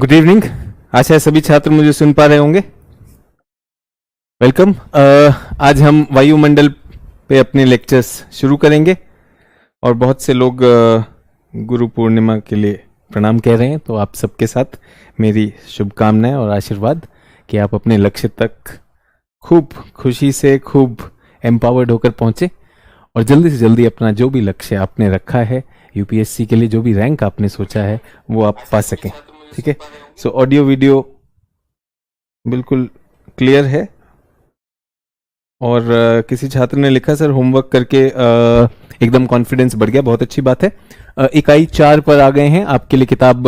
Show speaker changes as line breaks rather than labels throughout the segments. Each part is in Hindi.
Good evening. आशा है सभी छात्र मुझे सुन पा रहे होंगे। वेलकम। आज हम वायुमंडल पे अपने लेक्चर्स शुरू करेंगे और बहुत से लोग गुरु पूर्णिमा के लिए प्रणाम कह रहे हैं, तो आप सबके साथ मेरी शुभकामनाएं और आशीर्वाद कि आप अपने लक्ष्य तक खूब खुशी से, खूब एम्पावर्ड होकर पहुंचे और जल्दी से जल्दी अपना जो भी लक्ष्य आपने रखा है, यूपीएससी के लिए जो भी रैंक आपने सोचा है वो आप पा सकें। ठीक है। सो ऑडियो वीडियो बिल्कुल क्लियर है और किसी छात्र ने लिखा सर होमवर्क करके एकदम कॉन्फिडेंस बढ़ गया। बहुत अच्छी बात है। इकाई 4 पर आ गए हैं। आपके लिए किताब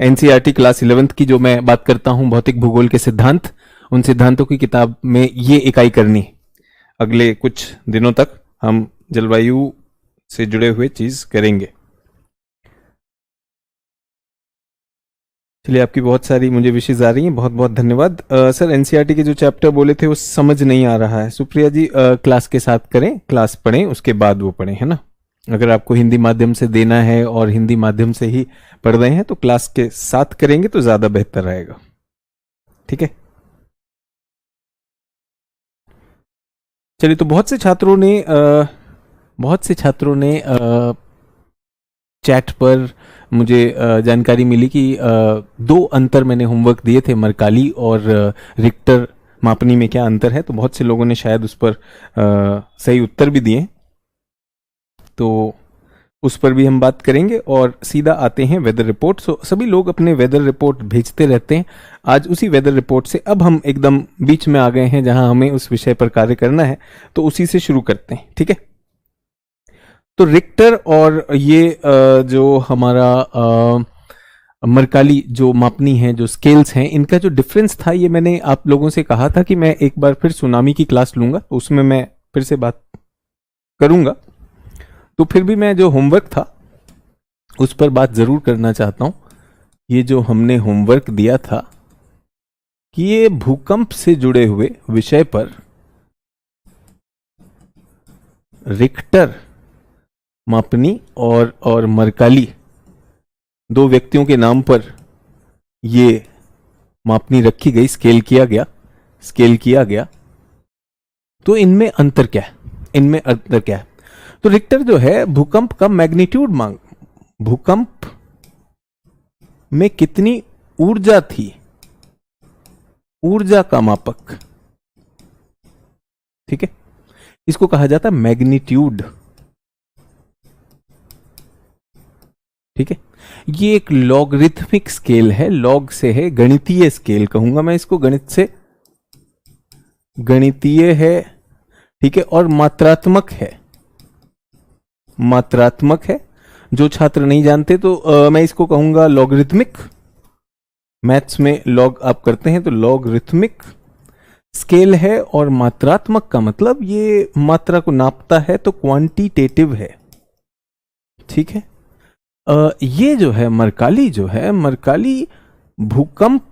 एनसीईआरटी क्लास 11th की जो मैं बात करता हूं, भौतिक भूगोल के सिद्धांत, उन सिद्धांतों की किताब में ये इकाई करनी है। अगले कुछ दिनों तक हम जलवायु से जुड़े हुए चीज करेंगे। चलिए, आपकी बहुत सारी मुझे विशेष आ रही हैं, बहुत बहुत धन्यवाद। सर एनसीईआरटी के जो चैप्टर बोले थे वो समझ नहीं आ रहा है। सुप्रिया जी, क्लास के साथ करें, क्लास पढ़ें उसके बाद वो पढ़ें, है ना। अगर आपको हिंदी माध्यम से देना है और हिंदी माध्यम से ही पढ़ रहे हैं तो क्लास के साथ करेंगे तो ज्यादा बेहतर रहेगा। ठीक है। चलिए, तो बहुत से छात्रों ने चैट पर मुझे जानकारी मिली कि 2 अंतर मैंने होमवर्क दिए थे, मरकाली और रिक्टर मापनी में क्या अंतर है। तो बहुत से लोगों ने शायद उस पर सही उत्तर भी दिए, तो उस पर भी हम बात करेंगे और सीधा आते हैं वेदर रिपोर्ट। सभी लोग अपने वेदर रिपोर्ट भेजते रहते हैं। आज उसी वेदर रिपोर्ट से अब हम एकदम बीच में आ गए हैं जहां हमें उस विषय पर कार्य करना है, तो उसी से शुरू करते हैं। ठीक है। तो रिक्टर और ये जो हमारा मरकाली जो मापनी है, जो स्केल्स हैं, इनका जो डिफरेंस था, ये मैंने आप लोगों से कहा था कि मैं एक बार फिर सुनामी की क्लास लूंगा, तो उसमें मैं फिर से बात करूंगा। तो फिर भी मैं जो होमवर्क था उस पर बात जरूर करना चाहता हूं। ये जो हमने होमवर्क दिया था कि ये भूकंप से जुड़े हुए विषय पर रिक्टर मापनी और मरकाली 2 व्यक्तियों के नाम पर ये मापनी रखी गई, स्केल किया गया। तो इनमें अंतर क्या है? तो रिक्टर जो है भूकंप का मैग्नीट्यूड भूकंप में कितनी ऊर्जा थी, ऊर्जा का मापक। ठीक है। इसको कहा जाता है मैग्नीट्यूड। ठीक है। ये एक लॉगरिथमिक स्केल है, लॉग से है, गणितीय स्केल कहूंगा मैं इसको, गणितीय है। ठीक है। और मात्रात्मक है। जो छात्र नहीं जानते तो मैं इसको कहूंगा लॉगरिथमिक। मैथ्स में लॉग आप करते हैं तो लॉगरिथमिक स्केल है। और मात्रात्मक का मतलब ये मात्रा को नापता है, तो क्वांटिटेटिव है। ठीक है। ये जो है मरकाली भूकंप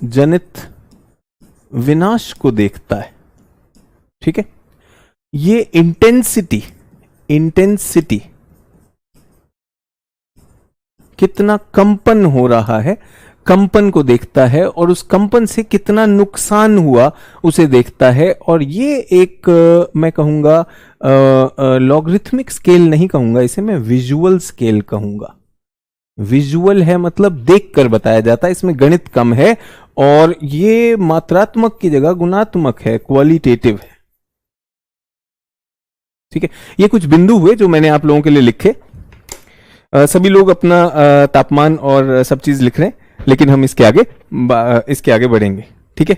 जनित विनाश को देखता है। ठीक है। ये इंटेंसिटी कितना कंपन हो रहा है, कंपन को देखता है और उस कंपन से कितना नुकसान हुआ उसे देखता है। और ये एक मैं कहूंगा लॉगरिथमिक स्केल नहीं कहूंगा, इसे मैं विजुअल स्केल कहूंगा। विजुअल है मतलब देखकर बताया जाता है, इसमें गणित कम है और ये मात्रात्मक की जगह गुणात्मक है, क्वालिटेटिव है। ठीक है। ये कुछ बिंदु हुए जो मैंने आप लोगों के लिए लिखे। सभी लोग अपना तापमान और सब चीज लिख रहे हैं, लेकिन हम इसके आगे बढ़ेंगे। ठीक है।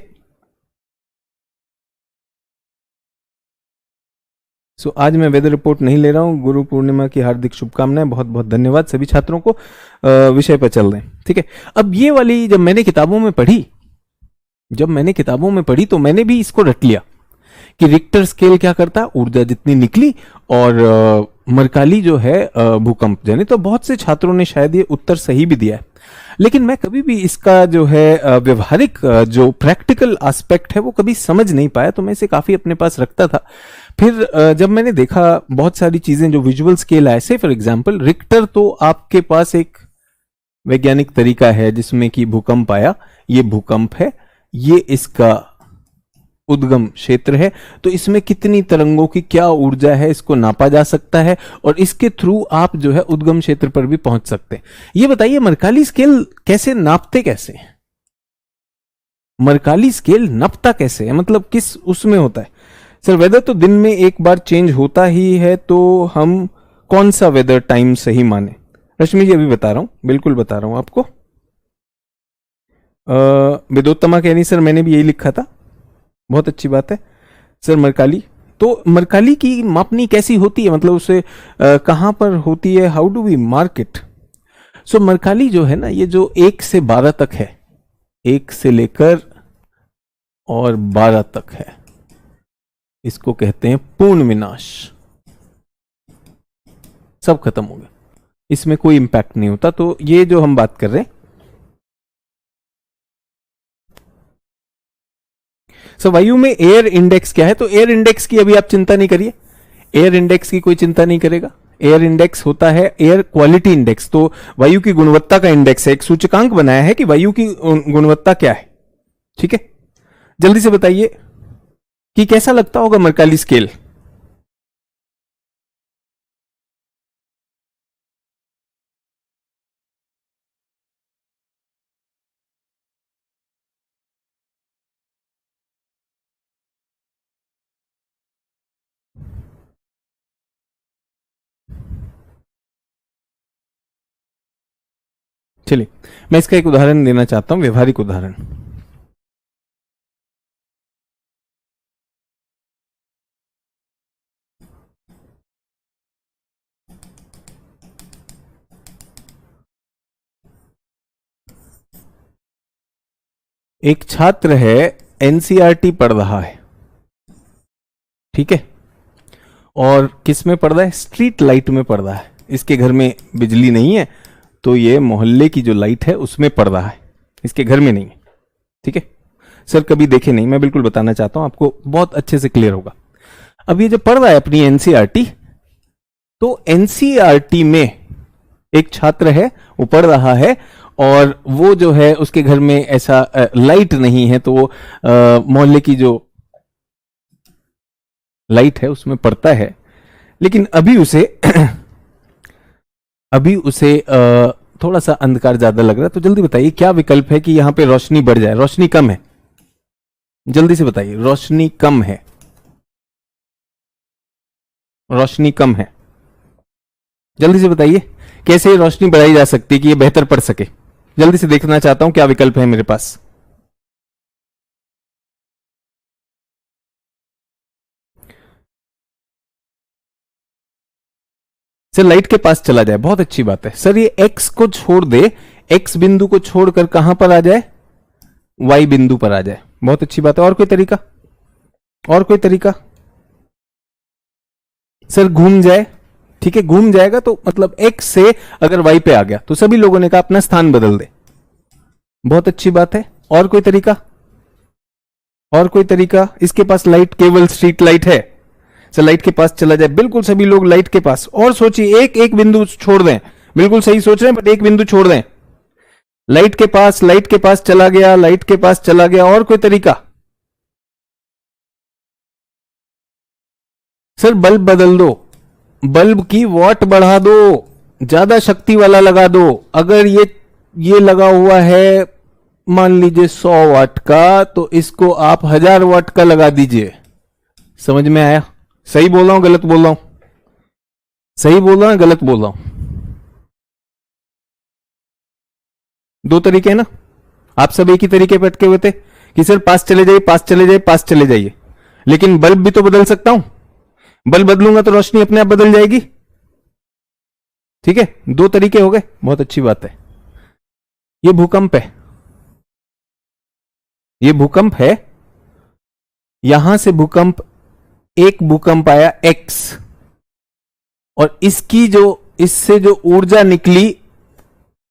सो आज मैं वेदर रिपोर्ट नहीं ले रहा हूं। गुरु पूर्णिमा की हार्दिक शुभकामनाएं, बहुत बहुत धन्यवाद सभी छात्रों को। विषय पर चल रहे हैं। ठीक है। अब ये वाली जब मैंने किताबों में पढ़ी तो मैंने भी इसको रट लिया कि रिक्टर स्केल क्या करता है, ऊर्जा जितनी निकली, और मरकाली जो है भूकंप जनित। तो बहुत से छात्रों ने शायद ये उत्तर सही भी दिया है, लेकिन मैं कभी भी इसका जो है व्यवहारिक जो प्रैक्टिकल एस्पेक्ट है वो कभी समझ नहीं पाया, तो मैं इसे काफी अपने पास रखता था। फिर जब मैंने देखा बहुत सारी चीजें जो विजुअल स्केल आए, से फॉर एग्जांपल रिक्टर, तो आपके पास एक वैज्ञानिक तरीका है जिसमें कि भूकंप आया, ये भूकंप है, ये इसका उद्गम क्षेत्र है, तो इसमें कितनी तरंगों की क्या ऊर्जा है इसको नापा जा सकता है और इसके थ्रू आप जो है उद्गम क्षेत्र पर भी पहुंच सकते हैं। ये बताइए मरकाली स्केल कैसे नापते कैसे हैं? मरकाली स्केल नापता कैसे है, मतलब किस उसमें होता है? सर वेदर तो दिन में एक बार चेंज होता ही है, तो हम कौन सा वेदर टाइम सही माने? रश्मि जी अभी बता रहा हूं, बिल्कुल बता रहा हूं आपको। विदोत्तमा कह रही सर मैंने भी यही लिखा था, बहुत अच्छी बात है। सर मरकाली, तो मरकाली की मापनी कैसी होती है, मतलब उसे कहां पर होती है, how do we mark it? So Mercalli जो है ना, ये जो 1 से 12 तक है, 1 से लेकर और 12 तक है, इसको कहते हैं पूर्ण विनाश। सब खत्म हो गया, इसमें कोई इंपैक्ट नहीं होता। तो ये जो हम बात कर रहे हैं, सो वायु में एयर इंडेक्स क्या है? तो एयर इंडेक्स की अभी आप चिंता नहीं करिए, एयर इंडेक्स की कोई चिंता नहीं करेगा। एयर इंडेक्स होता है एयर क्वालिटी इंडेक्स, तो वायु की गुणवत्ता का इंडेक्स है, एक सूचकांक बनाया है कि वायु की गुणवत्ता क्या है। ठीक है, जल्दी से बताइए कि कैसा लगता होगा मरकाली स्केल? चलिए मैं इसका एक उदाहरण देना चाहता हूं, व्यवहारिक उदाहरण। एक छात्र है, एनसीईआरटी पढ़ रहा है, ठीक है, और किस में पढ़ रहा है? स्ट्रीट लाइट में पढ़ रहा है। इसके घर में बिजली नहीं है, तो ये मोहल्ले की जो लाइट है उसमें पढ़ रहा है, इसके घर में नहीं है। ठीक है सर, कभी देखे नहीं, मैं बिल्कुल बताना चाहता हूं आपको, बहुत अच्छे से क्लियर होगा। अब ये जो पढ़ रहा है अपनी एनसीईआरटी, तो एनसीईआरटी में एक छात्र है, वो पढ़ रहा है और वो जो है उसके घर में ऐसा लाइट नहीं है, तो वो मोहल्ले की जो लाइट है उसमें पड़ता है। लेकिन अभी उसे थोड़ा सा अंधकार ज्यादा लग रहा है, तो जल्दी बताइए क्या विकल्प है कि यहां पे रोशनी बढ़ जाए? रोशनी कम है, जल्दी से बताइए। रोशनी कम है, रोशनी कम है, जल्दी से बताइए कैसे रोशनी बढ़ाई जा सकती है कि ये बेहतर पढ़ सके? जल्दी से देखना चाहता हूं क्या विकल्प है मेरे पास। सर लाइट के पास चला जाए, बहुत अच्छी बात है। सर ये एक्स को छोड़ दे, एक्स बिंदु को छोड़कर कहां पर आ जाए? वाई बिंदु पर आ जाए, बहुत अच्छी बात है। और कोई तरीका? और कोई तरीका? सर घूम जाए, ठीक है, घूम जाएगा तो मतलब एक्स से अगर वाई पे आ गया तो सभी लोगों ने कहा अपना स्थान बदल दे, बहुत अच्छी बात है। और कोई तरीका? और कोई तरीका? इसके पास लाइट केवल स्ट्रीट लाइट है, सर लाइट के पास चला जाए, बिल्कुल सभी लोग लाइट के पास। और सोचिए, एक एक बिंदु छोड़ दें, बिल्कुल सही सोच रहे हैं, बट एक बिंदु छोड़ दें। लाइट के पास चला गया, लाइट के पास चला गया। और कोई तरीका? सर बल्ब बदल दो, बल्ब की वॉट बढ़ा दो, ज्यादा शक्ति वाला लगा दो। अगर ये लगा हुआ है मान लीजिए 100 वाट का, तो इसको आप 1000 वाट का लगा दीजिए। समझ में आया? सही बोल रहा हूं गलत बोल रहा हूं? सही बोल रहा हूं गलत बोल रहा हूं? दो तरीके हैं ना, आप सब एक ही तरीके पे अटके हुए थे कि सर पास चले जाइए, पास चले जाइए, पास चले जाइए। लेकिन बल्ब भी तो बदल सकता हूं, बल्ब बदलूंगा तो रोशनी अपने आप बदल जाएगी। ठीक है, दो तरीके हो गए, बहुत अच्छी बात है। ये भूकंप है, ये भूकंप है, यहां से भूकंप, एक भूकंप आया एक्स, और इसकी जो इससे जो ऊर्जा निकली,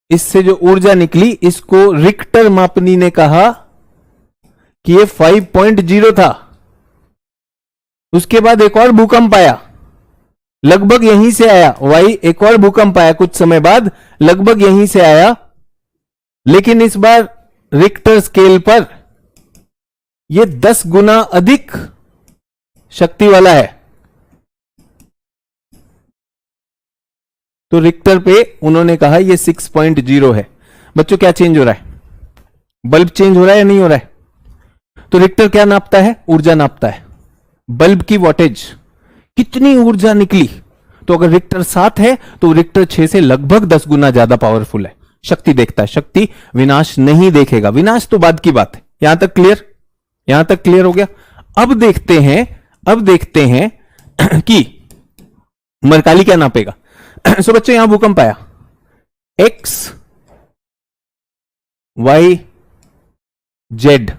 इससे जो ऊर्जा निकली, इसको रिक्टर मापनी ने कहा कि ये 5.0 था। उसके बाद एक और भूकंप आया, लगभग यहीं से आया। वाई एक और भूकंप आया कुछ समय बाद, लगभग यहीं से आया, लेकिन इस बार रिक्टर स्केल पर यह 10 गुना अधिक शक्ति वाला है। तो रिक्टर पे उन्होंने कहा यह 6.0 है। बच्चों क्या चेंज हो रहा है? बल्ब चेंज हो रहा है या नहीं हो रहा है? तो रिक्टर क्या नापता है? ऊर्जा नापता है, बल्ब की वोल्टेज, कितनी ऊर्जा निकली। तो अगर रिक्टर 7 है तो रिक्टर 6 से लगभग 10 गुना ज्यादा पावरफुल है। शक्ति देखता है, शक्ति विनाश नहीं देखेगा। विनाश तो बाद की बात है। यहां तक क्लियर? यहां तक क्लियर हो गया? अब देखते हैं कि मरकाली क्या नापेगा। सो बच्चों यहां भूकंप आया, एक्स वाई जेड,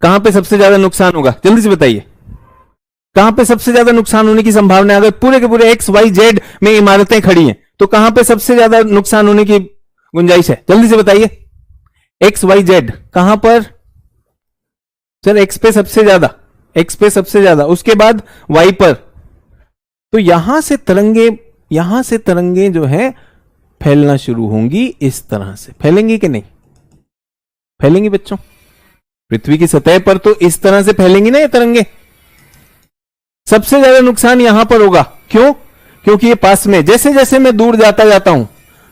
कहां पे सबसे ज्यादा नुकसान होगा? जल्दी से बताइए, कहां पे सबसे ज्यादा नुकसान होने की संभावना है? अगर पूरे के पूरे एक्स वाई जेड में इमारतें खड़ी हैं तो कहां पे सबसे ज्यादा नुकसान होने की गुंजाइश है? जल्दी से बताइए। एक्स वाई जेड कहां पर? सर एक्स पे सबसे ज्यादा, एक्स पे सबसे ज्यादा, उसके बाद वाई पर। तो यहां से तरंगे जो है फैलना शुरू होंगी। इस तरह से फैलेंगी कि नहीं फैलेंगी बच्चों? पृथ्वी की सतह पर तो इस तरह से फैलेंगी ना ये तरंगे। सबसे ज्यादा नुकसान यहां पर होगा। क्यों? क्योंकि ये पास में, जैसे जैसे मैं दूर जाता हूं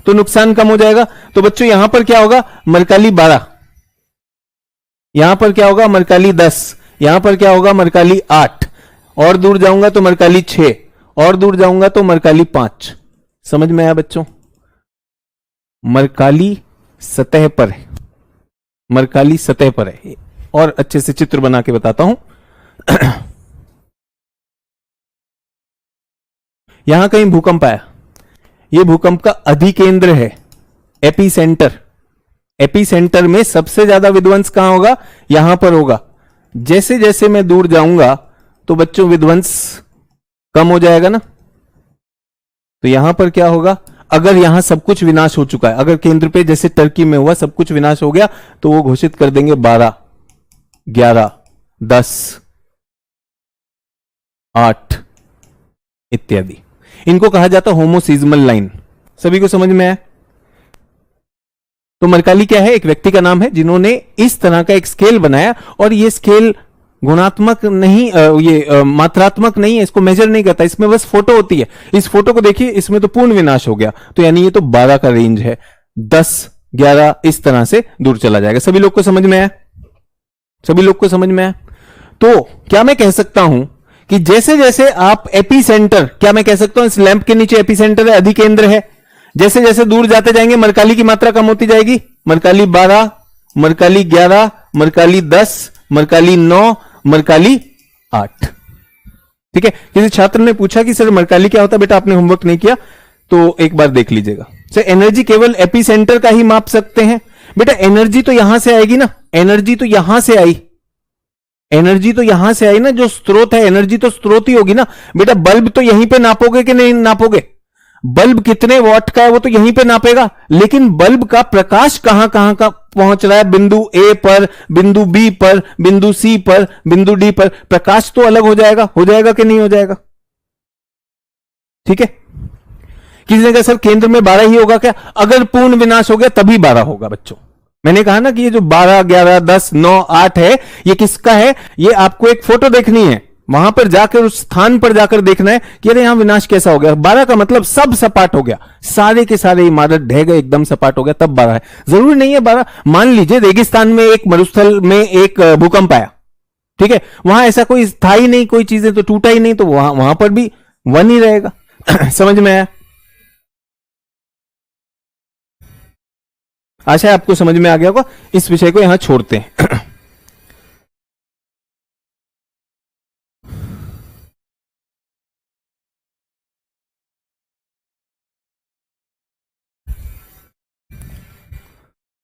तो नुकसान कम हो जाएगा। तो बच्चों यहां पर क्या होगा? मरकाली 12, यहां पर क्या होगा? मरकाली 10, यहां पर क्या होगा? मरकाली 8, और दूर जाऊंगा तो मरकाली 6, और दूर जाऊंगा तो मरकाली 5। समझ में आया बच्चों? मरकाली सतह पर है, मरकाली सतह पर है। और अच्छे से चित्र बना के बताता हूं। यहां कहीं भूकंप आया, यह भूकंप का अधिकेंद्र है, एपीसेंटर। एपीसेंटर में सबसे ज्यादा विध्वंस कहां होगा? यहां पर होगा। जैसे जैसे मैं दूर जाऊंगा तो बच्चों विध्वंस कम हो जाएगा ना। तो यहां पर क्या होगा? अगर यहां सब कुछ विनाश हो चुका है, अगर केंद्र पे जैसे टर्की में हुआ सब कुछ विनाश हो गया, तो वो घोषित कर देंगे 12, 11, 10, 8 इत्यादि। इनको कहा जाता होमोसीजमल लाइन। सभी को समझ में आया? तो मरकाली क्या है? एक व्यक्ति का नाम है जिन्होंने इस तरह का एक स्केल बनाया, और ये स्केल गुणात्मक नहीं, मात्रात्मक नहीं है, इसको मेजर नहीं करता, इसमें बस फोटो होती है। इस फोटो को देखिए, इसमें तो पूर्ण विनाश हो गया, तो यानी ये तो 12 का रेंज है, 10, 11 इस तरह से दूर चला जाएगा। सभी लोग को समझ में आया? सभी लोग को समझ में आया? तो क्या मैं कह सकता हूं कि जैसे जैसे आप एपीसेंटर, क्या मैं कह सकता हूं इस लैंप के नीचे एपीसेंटर है, अधिकेंद्र है, जैसे जैसे दूर जाते जाएंगे मरकाली की मात्रा कम होती जाएगी। मरकाली 12, मरकाली 11, मरकाली 10, मरकाली 9, मरकाली 8। ठीक है? किसी छात्र ने पूछा कि सर मरकाली क्या होता है? बेटा आपने होमवर्क नहीं किया तो एक बार देख लीजिएगा। सर एनर्जी केवल एपीसेंटर का ही माप सकते हैं। बेटा एनर्जी तो यहां से आएगी ना, एनर्जी तो यहां से आई, एनर्जी तो यहां से आई ना, जो स्रोत है एनर्जी तो स्रोत ही होगी ना। बेटा बल्ब तो यहीं पे नापोगे कि नहीं नापोगे? बल्ब कितने वॉट का है वो तो यहीं पे नापेगा, लेकिन बल्ब का प्रकाश कहां कहां का पहुंच रहा है? बिंदु ए पर, बिंदु बी पर, बिंदु सी पर, बिंदु डी पर। प्रकाश तो अलग हो जाएगा कि नहीं हो जाएगा? ठीक है? किसी ने कहा सर केंद्र में 12 ही होगा क्या? अगर पूर्ण विनाश हो गया तभी 12 होगा बच्चों। मैंने कहा ना कि ये जो 12, 11, 10, 9, 8 है, ये किसका है? ये आपको एक फोटो देखनी है, वहां पर जाकर उस स्थान पर जाकर देखना है कि अरे यहां विनाश कैसा हो गया। 12 का मतलब सब सपाट हो गया, सारे के सारे इमारत ढह गए, एकदम सपाट हो गया, तब 12 है। जरूरी नहीं है 12। मान लीजिए रेगिस्तान में एक मरुस्थल में एक भूकंप आया, ठीक है, वहां ऐसा कोई स्थायी नहीं, कोई चीजें तो टूटा ही नहीं, तो वहां पर भी 1 ही रहेगा। समझ में आया? आशा है आपको समझ में आ गया होगा। इस विषय को यहां छोड़ते हैं।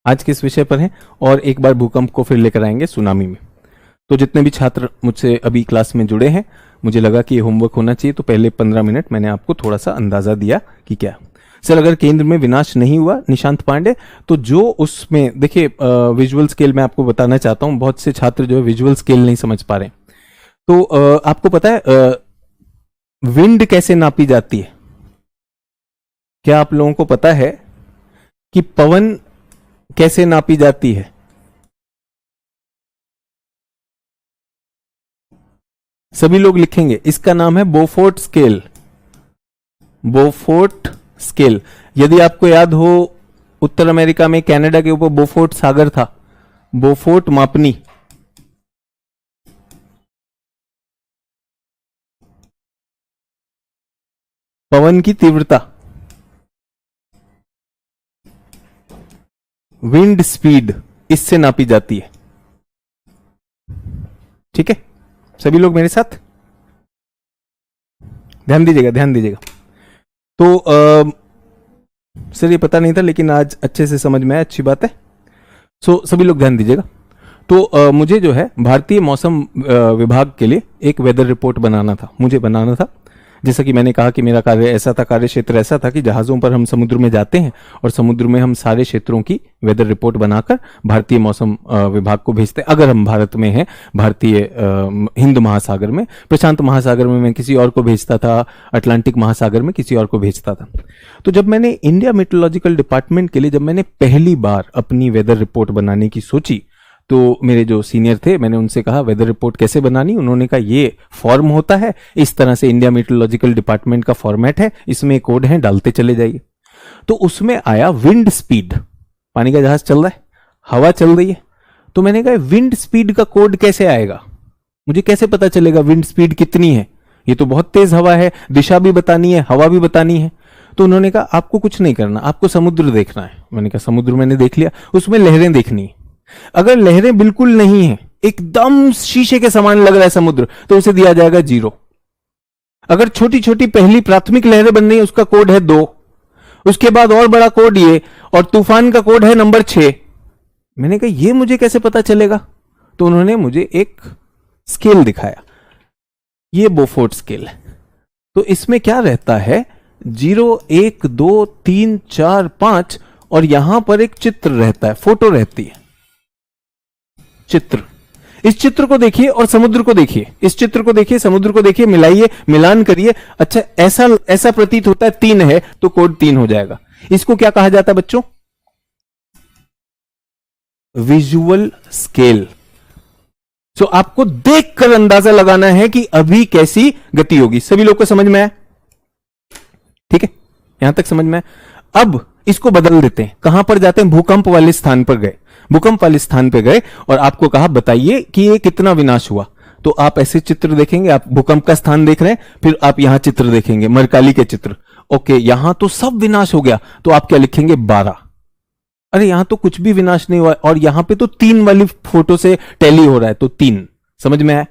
आज किस विषय पर है? और एक बार भूकंप को फिर लेकर आएंगे सुनामी में। तो जितने भी छात्र मुझसे अभी क्लास में जुड़े हैं, मुझे लगा कि ये होमवर्क होना चाहिए, तो पहले 15 मिनट मैंने आपको थोड़ा सा अंदाजा दिया कि क्या। सर अगर केंद्र में विनाश नहीं हुआ निशांत पांडे, तो जो उसमें देखिए विजुअल स्केल में आपको बताना चाहता हूं, बहुत से छात्र जो है विजुअल स्केल नहीं समझ पा रहे। तो आपको पता है विंड कैसे नापी जाती है? क्या आप लोगों को पता है कि पवन कैसे नापी जाती है? सभी लोग लिखेंगे, इसका नाम है बोफोर्ट स्केल। बोफोर्ट स्केल। यदि आपको याद हो, उत्तर अमेरिका में कनाडा के ऊपर बोफोर्ट सागर था। बोफोर्ट मापनी। पवन की तीव्रता, विंड स्पीड, इससे नापी जाती है। ठीक है, सभी लोग मेरे साथ ध्यान दीजिएगा, ध्यान दीजिएगा। तो सर ये पता नहीं था, लेकिन आज अच्छे से समझ में आया, अच्छी बात है। सभी लोग ध्यान दीजिएगा। तो मुझे जो है भारतीय मौसम विभाग के लिए एक वेदर रिपोर्ट बनाना था, मुझे बनाना था। जैसा कि मैंने कहा कि मेरा कार्य ऐसा था, कार्य क्षेत्र ऐसा था कि जहाज़ों पर हम समुद्र में जाते हैं और समुद्र में हम सारे क्षेत्रों की वेदर रिपोर्ट बनाकर भारतीय मौसम विभाग को भेजते हैं। अगर हम भारत में हैं, भारतीय हिंद महासागर में, प्रशांत महासागर में मैं किसी और को भेजता था, अटलांटिक महासागर में किसी और को भेजता था। तो जब मैंने इंडिया मेट्रोलॉजिकल डिपार्टमेंट के लिए जब मैंने पहली बार अपनी वेदर रिपोर्ट बनाने की सोची, तो मेरे जो सीनियर थे, मैंने उनसे कहा वेदर रिपोर्ट कैसे बनानी। उन्होंने कहा ये फॉर्म होता है, इस तरह से इंडिया मेट्रोलॉजिकल डिपार्टमेंट का फॉर्मेट है, इसमें कोड है, डालते चले जाइए। तो उसमें आया विंड स्पीड, पानी का जहाज चल रहा है, हवा चल रही है। तो मैंने कहा विंड स्पीड का कोड कैसे आएगा, मुझे कैसे पता चलेगा विंड स्पीड कितनी है? ये तो बहुत तेज हवा है, दिशा भी बतानी है, हवा भी बतानी है। तो उन्होंने कहा आपको कुछ नहीं करना, आपको समुद्र देखना है। मैंने कहा समुद्र मैंने देख लिया, उसमें लहरें देखनी है। अगर लहरें बिल्कुल नहीं है, एकदम शीशे के समान लग रहा है समुद्र, तो उसे दिया जाएगा 0। अगर छोटी छोटी पहली प्राथमिक लहरें बन रही है, उसका कोड है 2। उसके बाद और बड़ा कोड ये, और तूफान का कोड है नंबर 6। मैंने कहा ये मुझे कैसे पता चलेगा? तो उन्होंने मुझे एक स्केल दिखाया, ये बोफोर्ट स्केल है। तो इसमें क्या रहता है, 0, 1, 2, 3, 4, 5, और यहां पर एक चित्र रहता है, फोटो रहती है, चित्र। इस चित्र को देखिए और समुद्र को देखिए, इस चित्र को देखिए, समुद्र को देखिए, मिलाइए, मिलान करिए। अच्छा, ऐसा प्रतीत होता है 3 है, तो कोड 3 हो जाएगा। इसको क्या कहा जाता है बच्चों? Visual scale. सो आपको देखकर अंदाजा लगाना है कि अभी कैसी गति होगी। सभी लोग को समझ में आया? ठीक है, यहां तक समझ में आया। अब इसको बदल देते हैं, कहां पर जाते हैं? भूकंप वाले स्थान पर गए। भूकंप वाले स्थान पर गए और आपको कहा बताइए कि ये कितना विनाश हुआ। तो आप ऐसे चित्र देखेंगे, आप भूकंप का स्थान देख रहे हैं, फिर आप यहां चित्र देखेंगे, मरकाली के चित्र। ओके, यहां तो सब विनाश हो गया, तो आप क्या लिखेंगे? 12। अरे यहां तो कुछ भी विनाश नहीं हुआ, और यहां पे तो 3 वाली फोटो से टैली हो रहा है, तो 3। समझ में आया?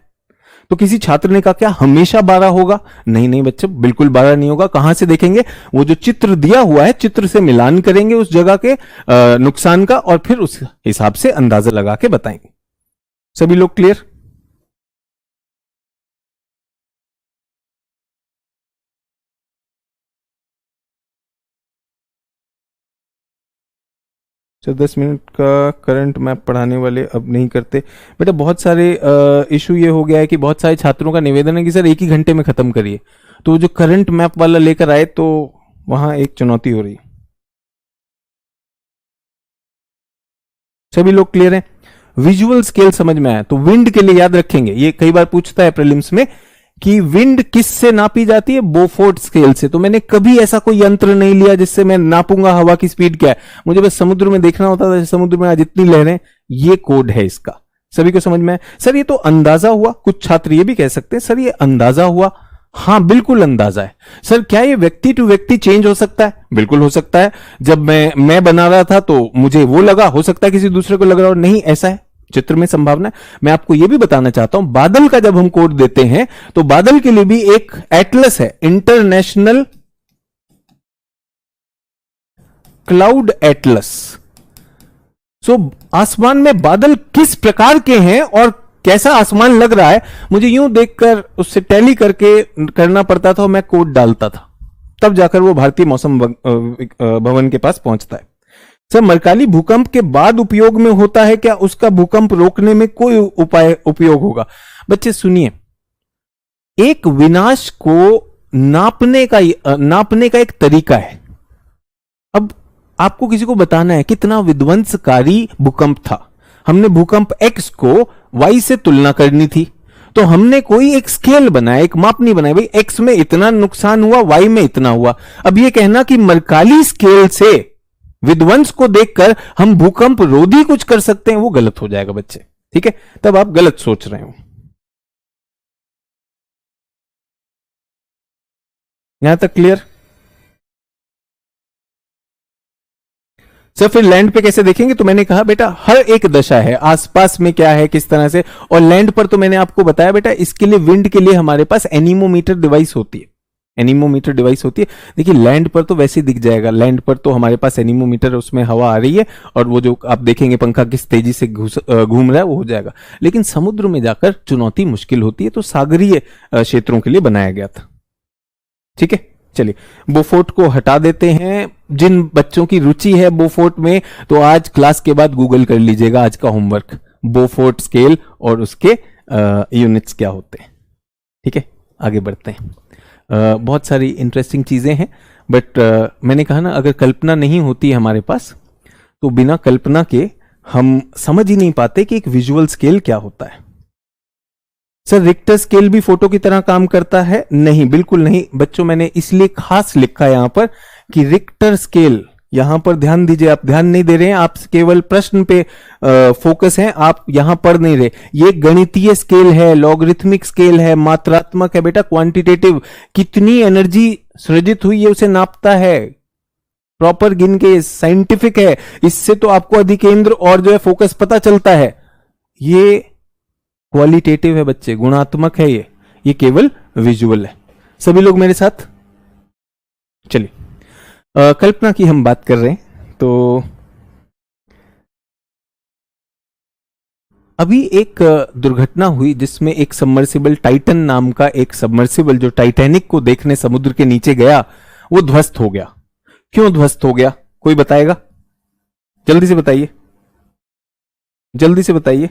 तो किसी छात्र ने कहा क्या हमेशा 12 होगा? नहीं नहीं बच्चे, बिल्कुल 12 नहीं होगा। कहां से देखेंगे? वो जो चित्र दिया हुआ है, चित्र से मिलान करेंगे उस जगह के नुकसान का, और फिर उस हिसाब से अंदाजा लगा के बताएंगे। सभी लोग क्लियर? चलो 10 मिनट का करंट मैप पढ़ाने वाले अब नहीं करते बेटा। बहुत सारे इशू ये हो गया है कि बहुत सारे छात्रों का निवेदन है कि सर 1 ही घंटे में खत्म करिए, तो जो करंट मैप वाला लेकर आए तो वहां एक चुनौती हो रही है। सभी लोग क्लियर हैं? विजुअल स्केल समझ में आया? तो विंड के लिए याद रखेंगे, ये कई बार पूछता है प्रीलिम्स में कि विंड किस से नापी जाती है? बोफोर्ट स्केल से। तो मैंने कभी ऐसा कोई यंत्र नहीं लिया जिससे मैं नापूंगा हवा की स्पीड क्या है, मुझे बस समुद्र में देखना होता था, समुद्र में आज इतनी लहरें, ये कोड है इसका। सभी को समझ में आया? सर ये तो अंदाजा हुआ। कुछ छात्र ये भी कह सकते हैं सर ये अंदाजा हुआ। हां बिल्कुल अंदाजा है। सर क्या ये व्यक्ति टू व्यक्ति चेंज हो सकता है? बिल्कुल हो सकता है। जब मैं बना रहा था तो मुझे वो लगा, हो सकता है किसी दूसरे को लग रहा हो। नहीं, ऐसा है, चित्र में संभावना है। मैं आपको यह भी बताना चाहता हूं, बादल का जब हम कोड देते हैं तो बादल के लिए भी एक एटलस है, इंटरनेशनल क्लाउड एटलस। सो आसमान में बादल किस प्रकार के हैं और कैसा आसमान लग रहा है, मुझे यूं देखकर उससे टैली करके करना पड़ता था और मैं कोड डालता था, तब जाकर वो भारतीय मौसम भवन के पास पहुंचता है। सर मरकाली भूकंप के बाद उपयोग में होता है क्या? उसका भूकंप रोकने में कोई उपाय उपयोग होगा? बच्चे सुनिए, एक विनाश को नापने का एक तरीका है। अब आपको किसी को बताना है कितना विध्वंसकारी भूकंप था, हमने भूकंप एक्स को वाई से तुलना करनी थी, तो हमने कोई एक स्केल बनाया, एक मापनी बनाई, भाई एक्स में इतना नुकसान हुआ, वाई में इतना हुआ। अब ये कहना कि मरकाली स्केल से विध्वंस को देखकर हम भूकंप रोधी कुछ कर सकते हैं, वो गलत हो जाएगा बच्चे, ठीक है? तब आप गलत सोच रहे हो। यहां तक क्लियर? सर फिर लैंड पे कैसे देखेंगे? तो मैंने कहा बेटा हर एक दशा है, आसपास में क्या है, किस तरह से, और लैंड पर तो मैंने आपको बताया बेटा, इसके लिए विंड के लिए हमारे पास एनीमोमीटर डिवाइस होती है। एनीमोमीटर डिवाइस होती है। देखिए लैंड पर तो वैसे ही दिख जाएगा, लैंड पर तो हमारे पास एनीमोमीटर, उसमें हवा आ रही है और वो जो आप देखेंगे पंखा किस तेजी से घूम रहा है वो हो जाएगा। लेकिन समुद्र में जाकर चुनौती मुश्किल होती है, तो सागरीय क्षेत्रों के लिए बनाया गया था। ठीक है, चलिए बोफोर्ट को हटा देते हैं। जिन बच्चों की रुचि है बोफोर्ट में, तो आज क्लास के बाद गूगल कर लीजिएगा आज का होमवर्क, बोफोर्ट स्केल और उसके यूनिट्स क्या होते हैं। ठीक है, आगे बढ़ते हैं। बहुत सारी इंटरेस्टिंग चीजें हैं, बट मैंने कहा ना, अगर कल्पना नहीं होती है हमारे पास, तो बिना कल्पना के हम समझ ही नहीं पाते कि एक विजुअल स्केल क्या होता है। सर रिक्टर स्केल भी फोटो की तरह काम करता है? नहीं, बिल्कुल नहीं बच्चों, मैंने इसलिए खास लिखा है यहां पर कि रिक्टर स्केल, यहां पर ध्यान दीजिए, आप ध्यान नहीं दे रहे हैं, आप केवल प्रश्न पे फोकस हैं, आप यहां पढ़ नहीं रहे। ये गणितीय स्केल है, लॉगरिथमिक स्केल है, मात्रात्मक है बेटा, क्वांटिटेटिव, कितनी एनर्जी सृजित हुई है उसे नापता है, प्रॉपर गिन के, साइंटिफिक है। इससे तो आपको अधिकेंद्र और जो है फोकस पता चलता है। ये क्वालिटेटिव है बच्चे, गुणात्मक है, ये केवल विजुअल है। सभी लोग मेरे साथ? चलिए कल्पना की हम बात कर रहे हैं, तो अभी एक दुर्घटना हुई जिसमें एक सबमर्सिबल, टाइटन नाम का एक सबमर्सिबल जो टाइटैनिक को देखने समुद्र के नीचे गया, वो ध्वस्त हो गया। क्यों ध्वस्त हो गया, कोई बताएगा? जल्दी से बताइए, जल्दी से बताइए।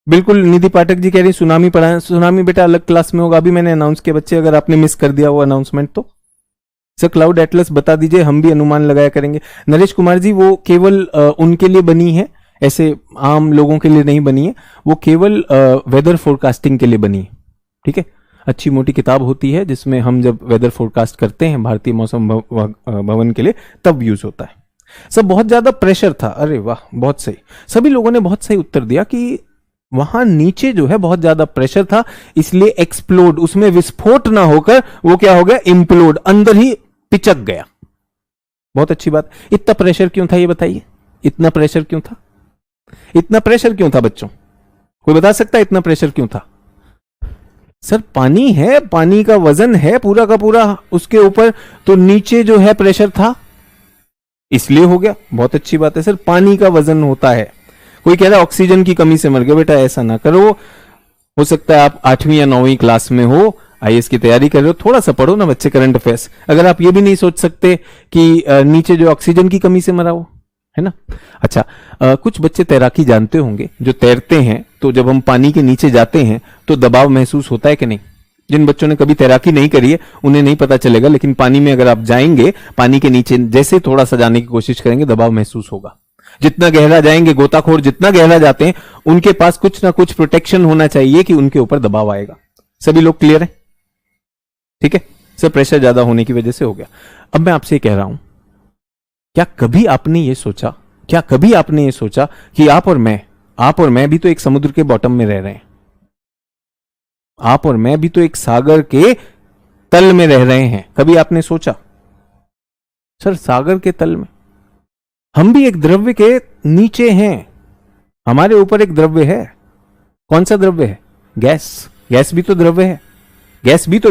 बिल्कुल, निधि पाठक जी कह रही सुनामी पढ़ाएं। सुनामी बेटा अलग क्लास में होगा, अभी मैंने अनाउंस किया बच्चे, अगर आपने मिस कर दिया वो अनाउंसमेंट तो। सर क्लाउड एटलस बता दीजिए, हम भी अनुमान लगाया करेंगे। नरेश कुमार जी वो केवल उनके लिए बनी है, ऐसे आम लोगों के लिए नहीं बनी है, वो केवल वेदर फोरकास्टिंग के लिए बनी है। ठीक है, अच्छी मोटी किताब होती है जिसमें हम जब वेदर फोरकास्ट करते हैं भारतीय मौसम भवन के लिए, तब यूज होता है। सब बहुत ज्यादा प्रेशर था, अरे वाह बहुत सही, सभी लोगों ने बहुत सही उत्तर दिया कि वहां नीचे जो है बहुत ज्यादा प्रेशर था, इसलिए एक्सप्लोड, उसमें विस्फोट ना होकर वो क्या हो गया, इम्प्लोड, अंदर ही पिचक गया। बहुत अच्छी बात। इतना प्रेशर क्यों था ये बताइए, इतना प्रेशर क्यों था? इतना प्रेशर क्यों था बच्चों, कोई बता सकता है इतना प्रेशर क्यों था? सर पानी है, पानी का वजन है पूरा का पूरा उसके ऊपर, तो नीचे जो है प्रेशर था इसलिए हो गया। बहुत अच्छी बात है सर, पानी का वजन होता है। कोई कह रहा है ऑक्सीजन की कमी से मर गए, बेटा ऐसा ना करो, हो सकता है आप 8वीं या 9वीं क्लास में हो, आईएएस की तैयारी कर रहे हो, थोड़ा सा पढ़ो ना बच्चे करंट अफेयर्स। अगर आप ये भी नहीं सोच सकते कि नीचे जो ऑक्सीजन की कमी से मरा हो, है ना। अच्छा कुछ बच्चे तैराकी जानते होंगे, जो तैरते हैं, तो जब हम पानी के नीचे जाते हैं तो दबाव महसूस होता है कि नहीं? जिन बच्चों ने कभी तैराकी नहीं करी है उन्हें नहीं पता चलेगा, लेकिन पानी में अगर आप जाएंगे, पानी के नीचे जैसे थोड़ा सा जाने की कोशिश करेंगे, दबाव महसूस होगा। जितना गहरा जाएंगे, गोताखोर जितना गहरा जाते हैं, उनके पास कुछ ना कुछ प्रोटेक्शन होना चाहिए कि उनके ऊपर दबाव आएगा। सभी लोग क्लियर है? ठीक है, सब प्रेशर ज्यादा होने की वजह से हो गया। अब मैं आपसे कह रहा हूं, क्या कभी आपने ये सोचा कि आप और मैं भी तो एक समुद्र के बॉटम में रह रहे हैं, आप और मैं भी तो एक सागर के तल में रह रहे हैं। कभी आपने सोचा? सर सागर के तल में हम भी एक द्रव्य के नीचे हैं, हमारे ऊपर एक द्रव्य है। कौन सा द्रव्य है? गैस भी तो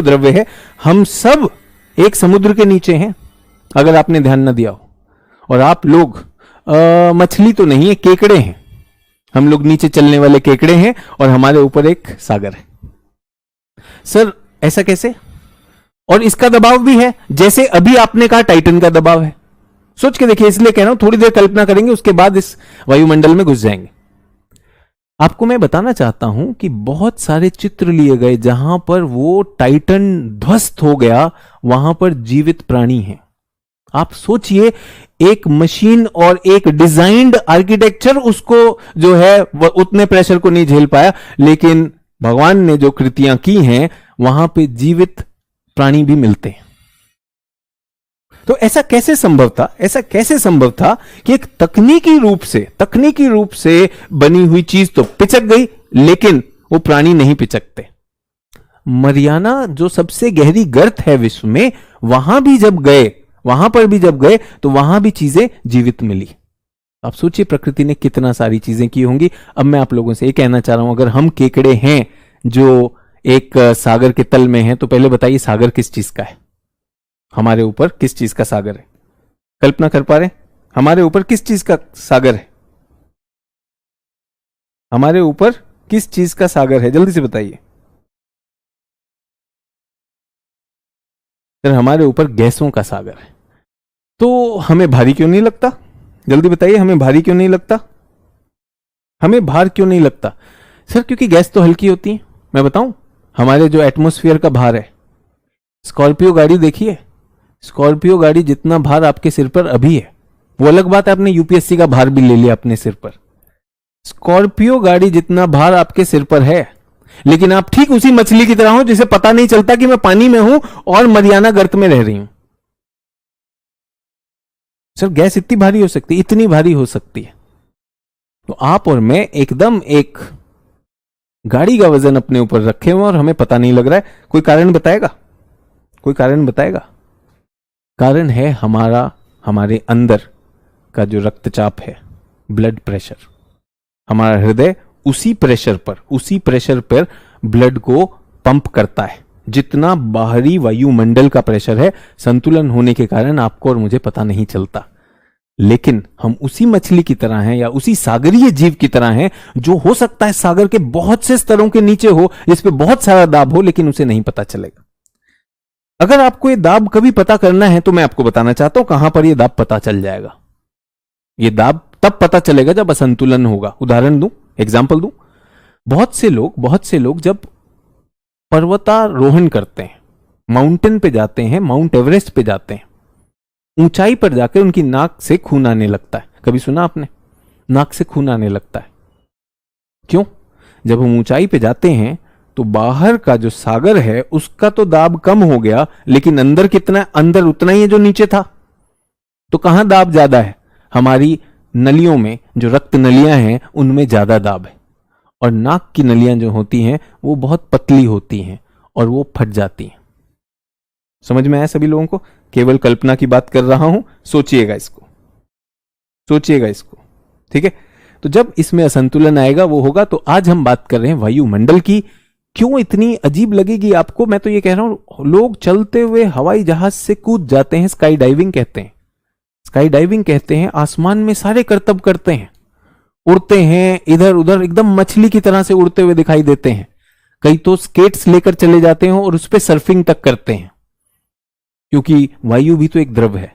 द्रव्य है, हम सब एक समुद्र के नीचे हैं, अगर आपने ध्यान न दिया हो। और आप लोग मछली तो नहीं है, केकड़े हैं, हम लोग नीचे चलने वाले केकड़े हैं और हमारे ऊपर एक सागर है। सर ऐसा कैसे? और इसका दबाव भी है, जैसे अभी आपने कहा टाइटन का दबाव है। सोच के देखिए, इसलिए कह रहा हूं थोड़ी देर कल्पना करेंगे, उसके बाद इस वायुमंडल में घुस जाएंगे। आपको मैं बताना चाहता हूं कि बहुत सारे चित्र लिए गए जहां पर वो टाइटन ध्वस्त हो गया, वहां पर जीवित प्राणी हैं। आप सोचिए, एक मशीन और एक डिजाइंड आर्किटेक्चर उसको जो है वह उतने प्रेशर को नहीं झेल पाया, लेकिन भगवान ने जो कृतियां की हैं वहां पे जीवित प्राणी भी मिलते हैं। तो ऐसा कैसे संभव था? ऐसा कैसे संभव था कि एक तकनीकी रूप से बनी हुई चीज तो पिचक गई, लेकिन वो प्राणी नहीं पिचकते। मरियाना जो सबसे गहरी गर्त है विश्व में, वहां पर भी जब गए तो वहां भी चीजें जीवित मिली। आप सोचिए प्रकृति ने कितना सारी चीजें की होंगी। अब मैं आप लोगों से ये कहना चाह रहा हूं, अगर हम केकड़े हैं जो एक सागर के तल में हैं, तो पहले बताइए सागर किस चीज का है? हमारे ऊपर किस चीज का सागर है? कल्पना कर पा रहे? हमारे ऊपर किस चीज का सागर है? हमारे ऊपर किस चीज का सागर है? जल्दी से बताइए। सर, हमारे ऊपर गैसों का सागर है। तो हमें भारी क्यों नहीं लगता? जल्दी बताइए, हमें भारी क्यों नहीं लगता? हमें भार क्यों नहीं लगता? सर, क्योंकि गैस तो हल्की होती है। मैं बताऊं, हमारे जो एटमॉस्फेयर का भार है, स्कॉर्पियो गाड़ी देखिए, स्कॉर्पियो गाड़ी जितना भार आपके सिर पर अभी है, वो अलग बात है आपने यूपीएससी का भार भी ले लिया अपने सिर पर। स्कॉर्पियो गाड़ी जितना भार आपके सिर पर है, लेकिन आप ठीक उसी मछली की तरह हो जिसे पता नहीं चलता कि मैं पानी में हूं और मरियाना गर्त में रह रही हूं। सर, गैस इतनी भारी हो सकती है, इतनी भारी हो सकती है। तो आप और मैं एकदम एक गाड़ी का वजन अपने ऊपर रखे हुए और हमें पता नहीं लग रहा है। कोई कारण बताएगा? कोई कारण बताएगा? कारण है हमारे अंदर का जो रक्तचाप है, ब्लड प्रेशर। हमारा हृदय उसी प्रेशर पर ब्लड को पंप करता है जितना बाहरी वायुमंडल का प्रेशर है। संतुलन होने के कारण आपको और मुझे पता नहीं चलता, लेकिन हम उसी मछली की तरह हैं या उसी सागरीय जीव की तरह हैं जो हो सकता है सागर के बहुत से स्तरों के नीचे हो, जिस पे बहुत सारा दाब हो, लेकिन उसे नहीं पता चलेगा। अगर आपको ये दाब कभी पता करना है तो मैं आपको बताना चाहता हूं कहां पर ये दाब पता चल जाएगा। ये दाब तब पता चलेगा जब असंतुलन होगा। उदाहरण दूं, एग्जाम्पल दूं। बहुत से लोग जब पर्वतारोहण करते हैं, माउंटेन पे जाते हैं, माउंट एवरेस्ट पे जाते हैं, ऊंचाई पर जाकर उनकी नाक से खून आने लगता है। कभी सुना आपने? नाक से खून आने लगता है। क्यों? जब हम ऊंचाई पे जाते हैं तो बाहर का जो सागर है उसका तो दाब कम हो गया, लेकिन अंदर कितना? अंदर उतना ही है जो नीचे था। तो कहां दाब ज्यादा है? हमारी नलियों में, जो रक्त नलियां हैं उनमें ज्यादा दाब है। और नाक की नलियां जो होती हैं वो बहुत पतली होती हैं और वो फट जाती हैं। समझ में आया सभी लोगों को? केवल कल्पना की बात कर रहा हूं, सोचिएगा इसको, ठीक है? तो जब इसमें असंतुलन आएगा वो होगा। तो आज हम बात कर रहे हैं वायुमंडल की। क्यों इतनी अजीब लगेगी आपको? मैं तो ये कह रहा हूं, लोग चलते हुए हवाई जहाज से कूद जाते हैं, स्काई डाइविंग कहते हैं। आसमान में सारे करतब करते हैं, उड़ते हैं इधर उधर, एकदम मछली की तरह से उड़ते हुए दिखाई देते हैं। कई तो स्केट्स लेकर चले जाते हैं और उस पर सर्फिंग तक करते हैं, क्योंकि वायु भी तो एक द्रव है।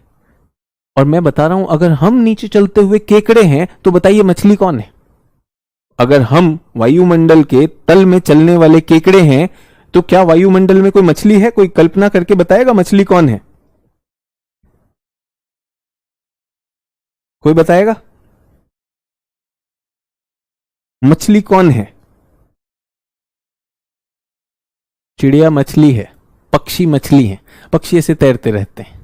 और मैं बता रहा हूं, अगर हम नीचे चलते हुए केकड़े हैं तो बताइए मछली कौन है? अगर हम वायुमंडल के तल में चलने वाले केकड़े हैं तो क्या वायुमंडल में कोई मछली है? कोई कल्पना करके बताएगा मछली कौन है? कोई बताएगा मछली कौन है? चिड़िया मछली है, पक्षी मछली है। पक्षी ऐसे तैरते रहते हैं।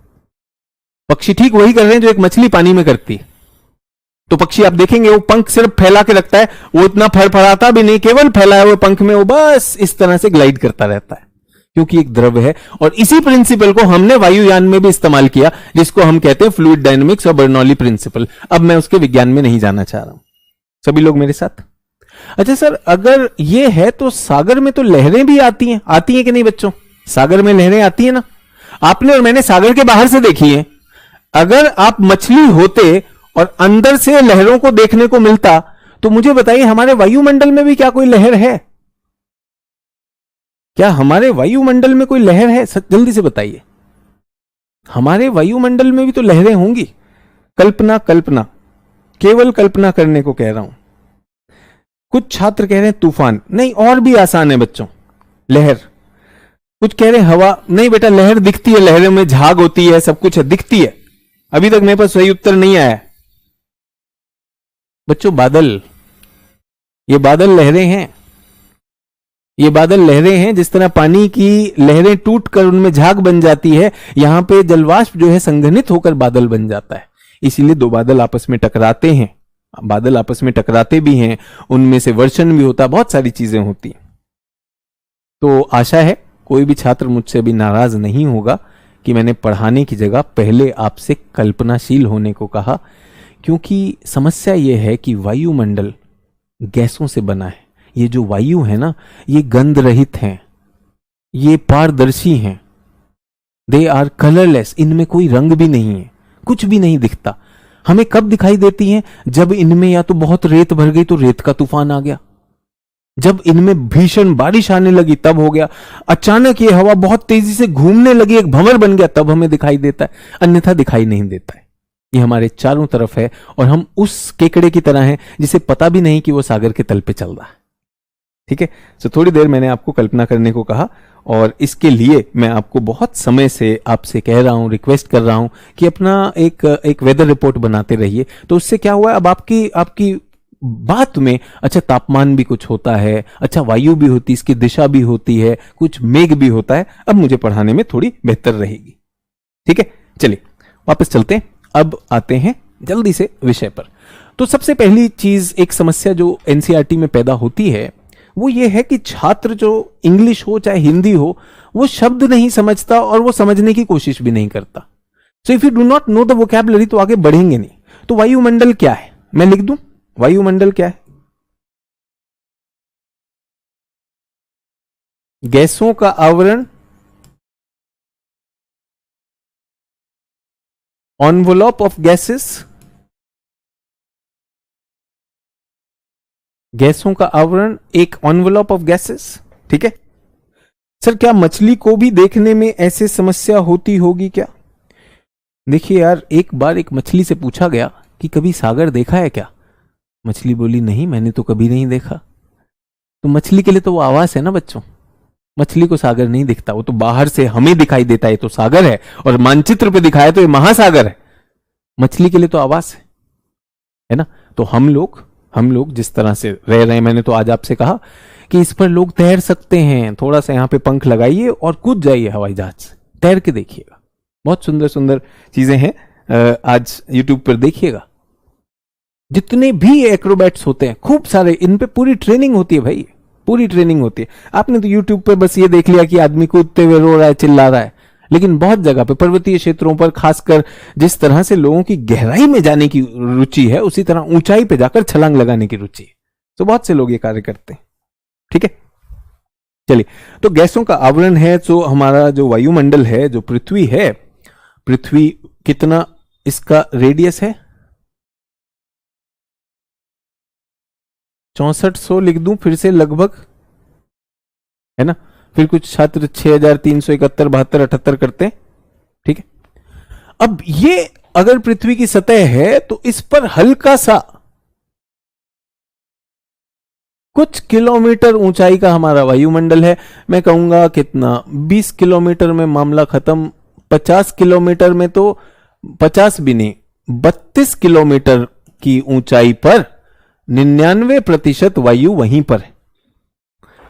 पक्षी ठीक वही कर रहे हैं जो एक मछली पानी में करती है। तो पक्षी आप देखेंगे वो पंख सिर्फ फैला के रखता है, वो इतना फड़फड़ाता भी नहीं, केवल फैलाए हुए पंख में वो बस इस तरह से ग्लाइड करता रहता है, क्योंकि एक द्रव है। और इसी प्रिंसिपल को हमने वायुयान में भी इस्तेमाल किया, जिसको हम कहते हैं फ्लूइड डायनेमिक्स और बर्नौली प्रिंसिपल। अब मैं उसके विज्ञान में नहीं जाना चाह रहा हूं। सभी लोग मेरे साथ? अच्छा सर, अगर ये है तो सागर में तो लहरें भी आती हैं कि नहीं बच्चों? सागर में लहरें आती हैं ना? आपने और मैंने सागर के बाहर से देखी है। अगर आप मछली होते और अंदर से लहरों को देखने को मिलता, तो मुझे बताइए हमारे वायुमंडल में भी क्या कोई लहर है? क्या हमारे वायुमंडल में कोई लहर है? जल्दी से बताइए। हमारे वायुमंडल में भी तो लहरें होंगी। कल्पना, केवल कल्पना करने को कह रहा हूं। कुछ छात्र कह रहे हैं तूफान, नहीं और भी आसान है बच्चों, लहर। कुछ कह रहे हैं हवा, नहीं बेटा लहर दिखती है, लहरों में झाग होती है, सब कुछ है, दिखती है। अभी तक मेरे पास सही उत्तर नहीं आया बच्चों। बादल, ये बादल लहरें हैं, ये बादल लहरें हैं। जिस तरह पानी की लहरें टूट कर उनमें झाग बन जाती है, यहां पे जलवाष्प जो है संघनित होकर बादल बन जाता है। इसीलिए दो बादल आपस में टकराते हैं, बादल आपस में टकराते भी हैं, उनमें से वर्षण भी होता है, बहुत सारी चीजें होती हैं। तो आशा है कोई भी छात्र मुझसे भी नाराज नहीं होगा कि मैंने पढ़ाने की जगह पहले आपसे कल्पनाशील होने को कहा, क्योंकि समस्या यह है कि वायुमंडल गैसों से बना है। ये जो वायु है ना, ये गंध रहित हैं, ये पारदर्शी हैं, दे आर कलरलेस, इनमें कोई रंग भी नहीं है, कुछ भी नहीं दिखता। हमें कब दिखाई देती हैं? जब इनमें या तो बहुत रेत भर गई तो रेत का तूफान आ गया, जब इनमें भीषण बारिश आने लगी तब हो गया, अचानक ये हवा बहुत तेजी से घूमने लगी, एक भंवर बन गया, तब हमें दिखाई देता है, अन्यथा दिखाई नहीं देता है। ये हमारे चारों तरफ है और हम उस केकड़े की तरह हैं जिसे पता भी नहीं कि वो सागर के तल पे चल रहा है। ठीक है, तो थोड़ी देर मैंने आपको कल्पना करने को कहा और इसके लिए मैं आपको बहुत समय से आपसे कह रहा हूं, रिक्वेस्ट कर रहा हूं कि अपना एक वेदर रिपोर्ट बनाते रहिए। तो उससे क्या हुआ, अब आपकी बात में अच्छा तापमान भी कुछ होता है, अच्छा वायु भी होती है, इसकी दिशा भी होती है, कुछ मेघ भी होता है, अब मुझे पढ़ाने में थोड़ी बेहतर रहेगी। ठीक है, चलिए वापस चलते हैं। अब आते हैं जल्दी से विषय पर। तो सबसे पहली चीज, एक समस्या जो एनसीईआरटी में पैदा होती है वो ये है कि छात्र जो इंग्लिश हो चाहे हिंदी हो, वो शब्द नहीं समझता और वो समझने की कोशिश भी नहीं करता। So if you do not know the vocabulary तो आगे बढ़ेंगे नहीं। तो वायुमंडल क्या है, मैं लिख दूं, वायुमंडल क्या है? गैसों का आवरण, एनवेलप ऑफ गैसेस, गैसों का आवरण, एक एनवेलप ऑफ गैसेस। ठीक है सर, क्या मछली को भी देखने में ऐसे समस्या होती होगी क्या? देखिए यार, एक बार एक मछली से पूछा गया कि कभी सागर देखा है क्या? मछली बोली नहीं, मैंने तो कभी नहीं देखा। तो मछली के लिए तो वो आवाज है ना बच्चों, मछली को सागर नहीं दिखता, वो तो बाहर से हमें दिखाई देता है तो सागर है, और मानचित्र पे दिखाया तो ये महासागर है। मछली के लिए तो आवाज है ना। तो हम लोग जिस तरह से रह रहे हैं, मैंने तो आज आपसे कहा कि इस पर लोग तैर सकते हैं, थोड़ा सा यहां पे पंख लगाइए और कूद जाइए हवाई जहाज से, तैर के देखिएगा, बहुत सुंदर सुंदर चीजें हैं। आज यूट्यूब पर देखिएगा, जितने भी एक्रोबैट्स होते हैं खूब सारे, इन पे पूरी ट्रेनिंग होती है भाई, पूरी ट्रेनिंग होती है। आपने तो यूट्यूब पर बस ये देख लिया कि आदमी कूदते हुए रो रहा है, चिल्ला रहा है, लेकिन बहुत जगह पे पर्वतीय क्षेत्रों पर खासकर जिस तरह से लोगों की गहराई में जाने की रुचि है, उसी तरह ऊंचाई पे जाकर छलांग लगाने की रुचि है। तो बहुत से लोग ये कार्य करते हैं। ठीक है, चलिए, तो गैसों का आवरण है, तो हमारा जो वायुमंडल है, जो पृथ्वी है, पृथ्वी कितना इसका रेडियस है? 6400 लिख दूं फिर से, लगभग, है ना। फिर कुछ छात्र 6371, 72, 78 करते हैं। ठीक है, अब ये अगर पृथ्वी की सतह है तो इस पर हल्का सा कुछ किलोमीटर ऊंचाई का हमारा वायुमंडल है। मैं कहूंगा कितना, 20 किलोमीटर में मामला खत्म, 50 किलोमीटर में तो 50 भी नहीं, 32 किलोमीटर की ऊंचाई पर 99% वायु वहीं पर है।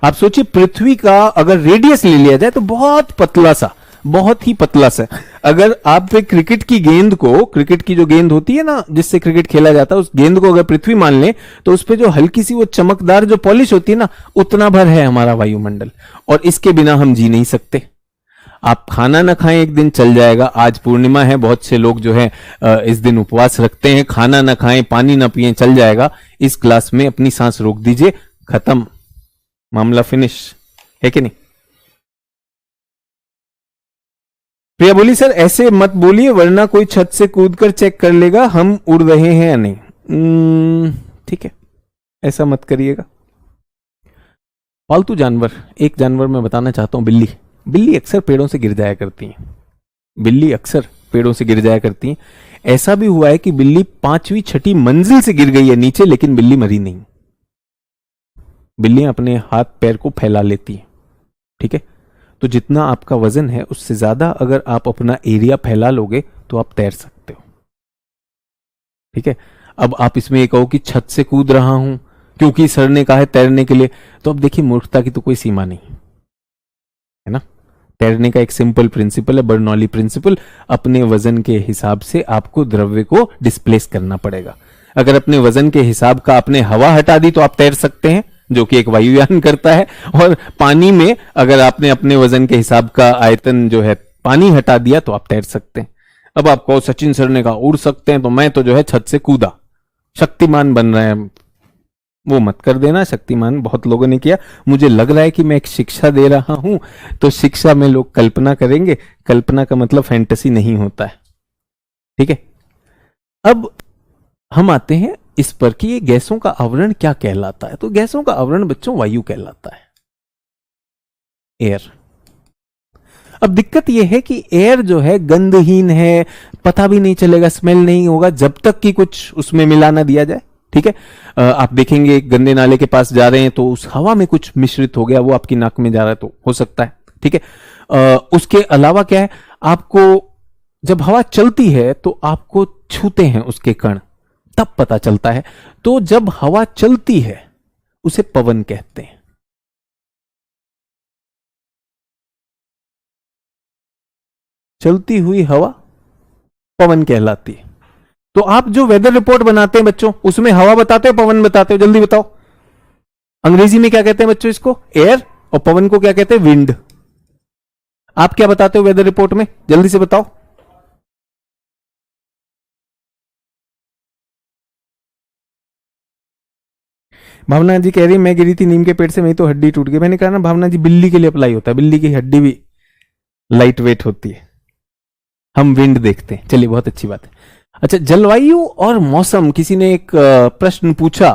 आप सोचिए, पृथ्वी का अगर रेडियस ले लिया जाए तो बहुत पतला सा, बहुत ही पतला सा। अगर आप एक क्रिकेट की गेंद को, क्रिकेट की जो गेंद होती है ना जिससे क्रिकेट खेला जाता है, उस गेंद को अगर पृथ्वी मान ले तो उस पे जो हल्की सी वो चमकदार जो पॉलिश होती है ना, उतना भर है हमारा वायुमंडल, और इसके बिना हम जी नहीं सकते। आप खाना ना खाएं एक दिन चल जाएगा, आज पूर्णिमा है, बहुत से लोग जो है इस दिन उपवास रखते हैं, खाना ना खाएं, पानी ना पिएं, चल जाएगा। इस क्लास में अपनी सांस रोक दीजिए, खत्म, मामला फिनिश है कि नहीं? प्रिया बोली सर ऐसे मत बोलिए वरना कोई छत से कूदकर चेक कर लेगा हम उड़ रहे हैं या नहीं। ठीक है, ऐसा मत करिएगा। पालतू जानवर, एक जानवर मैं बताना चाहता हूं, बिल्ली। बिल्ली अक्सर पेड़ों से गिर जाया करती हैं, बिल्ली अक्सर पेड़ों से गिर जाया करती हैं। ऐसा भी हुआ है कि बिल्ली 5वीं 6ठी मंजिल से गिर गई है नीचे, लेकिन बिल्ली मरी नहीं। बिल्लियां अपने हाथ पैर को फैला लेती हैं, ठीक है। तो जितना आपका वजन है उससे ज्यादा अगर आप अपना एरिया फैला लोगे तो आप तैर सकते हो, ठीक है। अब आप इसमें ये कहो कि छत से कूद रहा हूं क्योंकि सर ने कहा है तैरने के लिए, तो अब देखिए मूर्खता की तो कोई सीमा नहीं है ना। तैरने का एक सिंपल प्रिंसिपल है, बर्नौली प्रिंसिपल। अपने वजन के हिसाब से आपको द्रव्य को डिस्प्लेस करना पड़ेगा। अगर अपने वजन के हिसाब का आपने हवा हटा दी तो आप तैर सकते हैं, जो कि एक वायुयान करता है। और पानी में अगर आपने अपने वजन के हिसाब का आयतन जो है पानी हटा दिया तो आप तैर सकते हैं। अब आप कहो सचिन सर ने कहा उड़ सकते हैं, तो मैं तो जो है छत से कूदा, शक्तिमान बन रहे हैं। वो मत कर देना, शक्तिमान बहुत लोगों ने किया। मुझे लग रहा है कि मैं एक शिक्षा दे रहा हूं, तो शिक्षा में लोग कल्पना करेंगे। कल्पना का मतलब फैंटेसी नहीं होता है, ठीक है। अब हम आते हैं इस पर कि ये गैसों का आवरण क्या कहलाता है। तो गैसों का आवरण बच्चों वायु कहलाता है, एयर। अब दिक्कत यह है कि एयर जो है गंधहीन है, पता भी नहीं चलेगा, स्मेल नहीं होगा जब तक कि कुछ उसमें मिला ना दिया जाए, ठीक है। आप देखेंगे गंदे नाले के पास जा रहे हैं तो उस हवा में कुछ मिश्रित हो गया, वो आपकी नाक में जा रहा है तो हो सकता है, ठीक है। उसके अलावा क्या है, आपको जब हवा चलती है तो आपको छूते हैं उसके कण, तब पता चलता है। तो जब हवा चलती है उसे पवन कहते हैं। चलती हुई हवा पवन कहलाती है। तो आप जो वेदर रिपोर्ट बनाते हैं बच्चों, उसमें हवा बताते हो पवन बताते हो, जल्दी बताओ। अंग्रेजी में क्या कहते हैं बच्चों इसको, एयर, और पवन को क्या कहते हैं, विंड। आप क्या बताते हो वेदर रिपोर्ट में, जल्दी से बताओ। भावना जी कह रही मैं गिरी थी नीम के पेड़ से, मेरी तो हड्डी टूट गई। मैंने कहा ना भावना जी, बिल्ली के लिए अप्लाई होता है, बिल्ली की हड्डी भी लाइट वेट होती है। हम विंड देखते हैं, चलिए बहुत अच्छी बात है। अच्छा, जलवायु और मौसम, किसी ने एक प्रश्न पूछा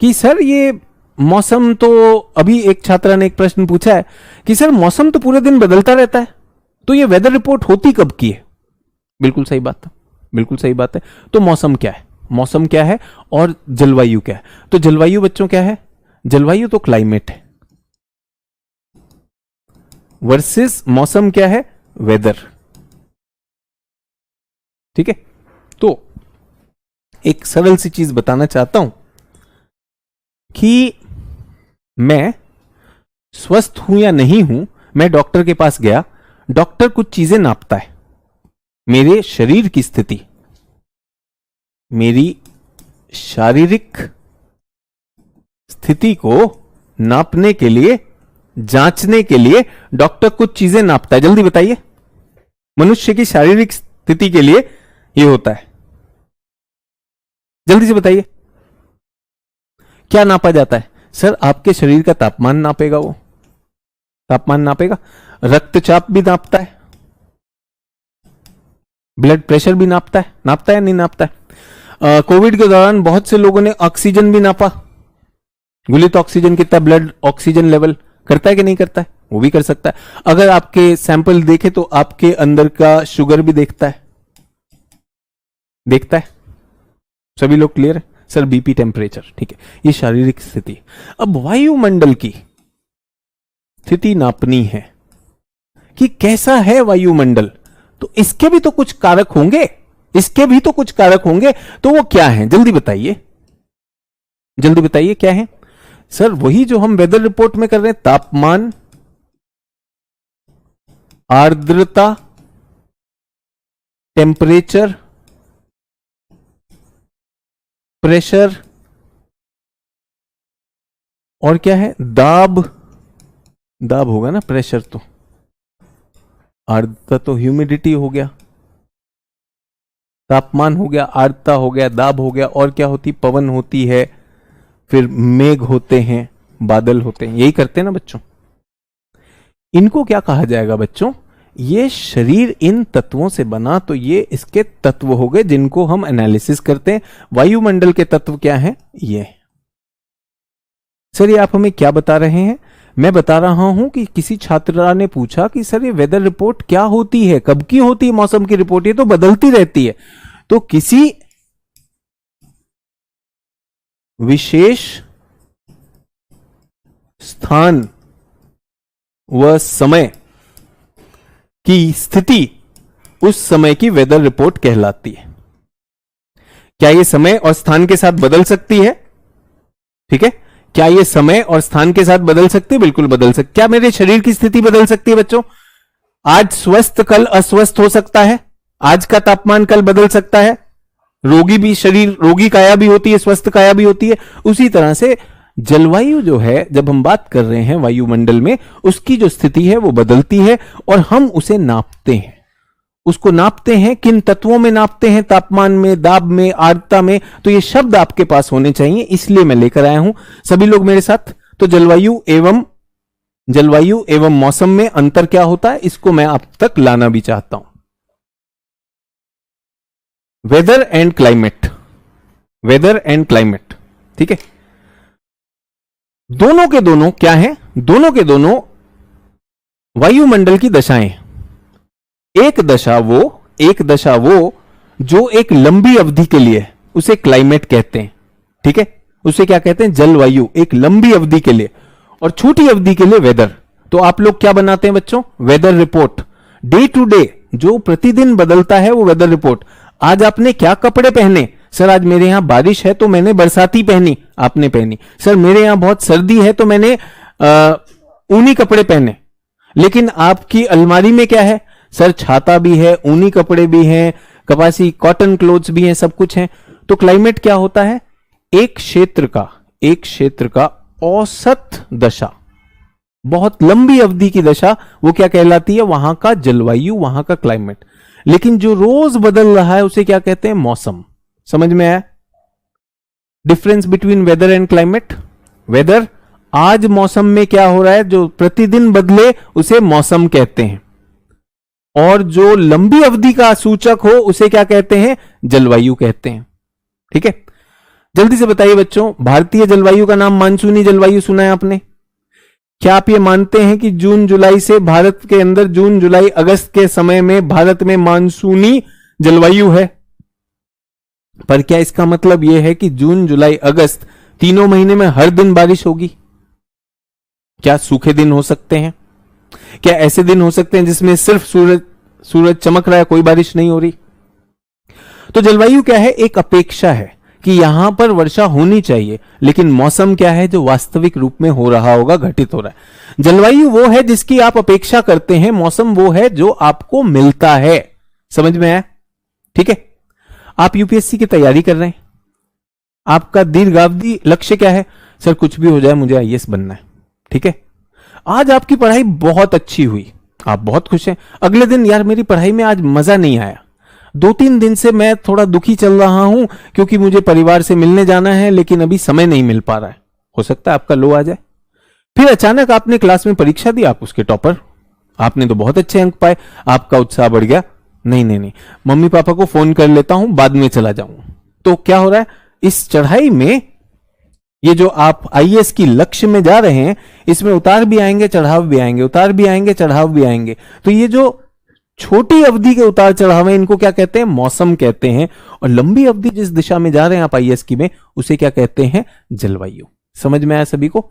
कि सर ये मौसम तो, अभी एक छात्रा ने एक प्रश्न पूछा है कि सर मौसम तो पूरे दिन बदलता रहता है, तो ये वेदर रिपोर्ट होती कब की है। बिल्कुल सही बात है, बिल्कुल सही बात है। तो मौसम क्या है, मौसम क्या है और जलवायु क्या है। तो जलवायु बच्चों क्या है, जलवायु तो क्लाइमेट है, वर्सेस मौसम क्या है, वेदर, ठीक है। तो एक सरल सी चीज बताना चाहता हूं कि मैं स्वस्थ हूं या नहीं हूं, मैं डॉक्टर के पास गया, डॉक्टर कुछ चीजें नापता है, मेरे शरीर की स्थिति, मेरी शारीरिक स्थिति को नापने के लिए, जांचने के लिए डॉक्टर कुछ चीजें नापता है। जल्दी बताइए, मनुष्य की शारीरिक स्थिति के लिए यह होता है, जल्दी से बताइए क्या नापा जाता है। सर आपके शरीर का तापमान नापेगा, वो तापमान नापेगा, रक्तचाप भी नापता है, ब्लड प्रेशर भी नापता है या नहीं नापता है। कोविड के दौरान बहुत से लोगों ने ऑक्सीजन भी नापा, गुलित ऑक्सीजन कितना, ब्लड ऑक्सीजन लेवल करता है कि नहीं करता है, वो भी कर सकता है। अगर आपके सैंपल देखे तो आपके अंदर का शुगर भी देखता है, देखता है। सभी लोग क्लियर है सर, बीपी, टेम्परेचर, ठीक है, ये शारीरिक स्थिति। अब वायुमंडल की स्थिति नापनी है कि कैसा है वायुमंडल, तो इसके भी तो कुछ कारक होंगे, इसके भी तो कुछ कारक होंगे, तो वो क्या है, जल्दी बताइए, जल्दी बताइए क्या है। सर वही जो हम वेदर रिपोर्ट में कर रहे हैं, तापमान, आर्द्रता, टेम्परेचर, प्रेशर, और क्या है, दाब, दाब होगा ना, प्रेशर तो, आर्द्रता तो ह्यूमिडिटी हो गया, तापमान हो गया, आर्द्रता हो गया, दाब हो गया, और क्या होती, पवन होती है, फिर मेघ होते हैं, बादल होते हैं, यही करते हैं ना बच्चों। इनको क्या कहा जाएगा बच्चों, ये शरीर इन तत्वों से बना, तो ये इसके तत्व हो गए जिनको हम एनालिसिस करते हैं। वायुमंडल के तत्व क्या हैं, ये। सर ये आप हमें क्या बता रहे हैं, मैं बता रहा हूं कि किसी छात्रा ने पूछा कि सर ये वेदर रिपोर्ट क्या होती है, कब की होती है मौसम की रिपोर्ट, ये तो बदलती रहती है। तो किसी विशेष स्थान व समय की स्थिति उस समय की वेदर रिपोर्ट कहलाती है। क्या यह समय और स्थान के साथ बदल सकती है? ठीक है, क्या यह समय और स्थान के साथ बदल सकती है? बिल्कुल बदल सकती। क्या मेरे शरीर की स्थिति बदल सकती है बच्चों? आज स्वस्थ कल अस्वस्थ हो सकता है, आज का तापमान कल बदल सकता है, रोगी भी शरीर, रोगी काया भी होती है, स्वस्थ काया भी होती है। उसी तरह से जलवायु जो है, जब हम बात कर रहे हैं वायुमंडल में, उसकी जो स्थिति है वो बदलती है और हम उसे नापते हैं। उसको नापते हैं, किन तत्वों में नापते हैं? तापमान में, दाब में, आर्द्रता में। तो ये शब्द आपके पास होने चाहिए, इसलिए मैं लेकर आया हूं। सभी लोग मेरे साथ। तो जलवायु एवं मौसम में अंतर क्या होता है, इसको मैं आप तक लाना भी चाहता हूं। Weather and climate, weather and climate, ठीक है। दोनों के दोनों क्या है? दोनों के दोनों वायुमंडल की दशाएं। एक दशा वो जो एक लंबी अवधि के लिए, उसे क्लाइमेट कहते हैं, ठीक है। उसे क्या कहते हैं? जलवायु, एक लंबी अवधि के लिए। और छोटी अवधि के लिए वेदर। तो आप लोग क्या बनाते हैं बच्चों? Weather report. Day to day जो प्रतिदिन बदलता है वो वेदर रिपोर्ट। आज आपने क्या कपड़े पहने? सर आज मेरे यहां बारिश है तो मैंने बरसाती पहनी, आपने पहनी। सर मेरे यहां बहुत सर्दी है तो मैंने ऊनी कपड़े पहने। लेकिन आपकी अलमारी में क्या है? सर छाता भी है, ऊनी कपड़े भी हैं, कपासी कॉटन क्लोथ्स भी हैं, सब कुछ है। तो क्लाइमेट क्या होता है? एक क्षेत्र का औसत दशा, बहुत लंबी अवधि की दशा, वो क्या कहलाती है? वहां का जलवायु, वहां का क्लाइमेट। लेकिन जो रोज बदल रहा है उसे क्या कहते हैं? मौसम। समझ में आया difference between weather and climate? Weather, आज मौसम में क्या हो रहा है, जो प्रतिदिन बदले उसे मौसम कहते हैं। और जो लंबी अवधि का सूचक हो उसे क्या कहते हैं? जलवायु कहते हैं, ठीक है। जल्दी से बताइए बच्चों, भारतीय जलवायु का नाम मानसूनी जलवायु सुना है आपने? क्या आप ये मानते हैं कि जून जुलाई से भारत के अंदर, जून जुलाई अगस्त के समय में भारत में मानसूनी जलवायु है? पर क्या इसका मतलब यह है कि जून जुलाई अगस्त तीनों महीने में हर दिन बारिश होगी? क्या सूखे दिन हो सकते हैं? क्या ऐसे दिन हो सकते हैं जिसमें सिर्फ सूरज चमक रहा है, कोई बारिश नहीं हो रही? तो जलवायु क्या है? एक अपेक्षा है कि यहां पर वर्षा होनी चाहिए, लेकिन मौसम क्या है? जो वास्तविक रूप में हो रहा होगा, घटित हो रहा है। जलवायु वो है जिसकी आप अपेक्षा करते हैं, मौसम वो है जो आपको मिलता है। समझ में आया? ठीक है। आप यूपीएससी की तैयारी कर रहे हैं, आपका दीर्घावधि लक्ष्य क्या है? सर कुछ भी हो जाए मुझे आईएएस बनना है, ठीक है। आज आपकी पढ़ाई बहुत अच्छी हुई, आप बहुत खुश हैं। अगले दिन यार मेरी पढ़ाई में आज मजा नहीं आया, 2-3 दिन से मैं थोड़ा दुखी चल रहा हूं क्योंकि मुझे परिवार से मिलने जाना है, लेकिन अभी समय नहीं मिल पा रहा है। हो सकता है आपका लो आ जाए। फिर अचानक आपने क्लास में परीक्षा दी, आप उसके टॉपर, आपने तो बहुत अच्छे अंक पाए, आपका उत्साह बढ़ गया। नहीं, मम्मी पापा को फोन कर लेता हूं, बाद में चला जाऊंगा। तो क्या हो रहा है? इस चढ़ाई में, ये जो आप आईएएस की लक्ष्य में जा रहे हैं, इसमें उतार भी आएंगे, चढ़ाव भी आएंगे, उतार भी आएंगे, चढ़ाव भी आएंगे। तो ये जो छोटी अवधि के उतार चढ़ाव है, इनको क्या कहते हैं? मौसम कहते हैं। और लंबी अवधि जिस दिशा में जा रहे हैं आप आईएएस की में, उसे क्या कहते हैं? जलवायु। समझ में आया सभी को?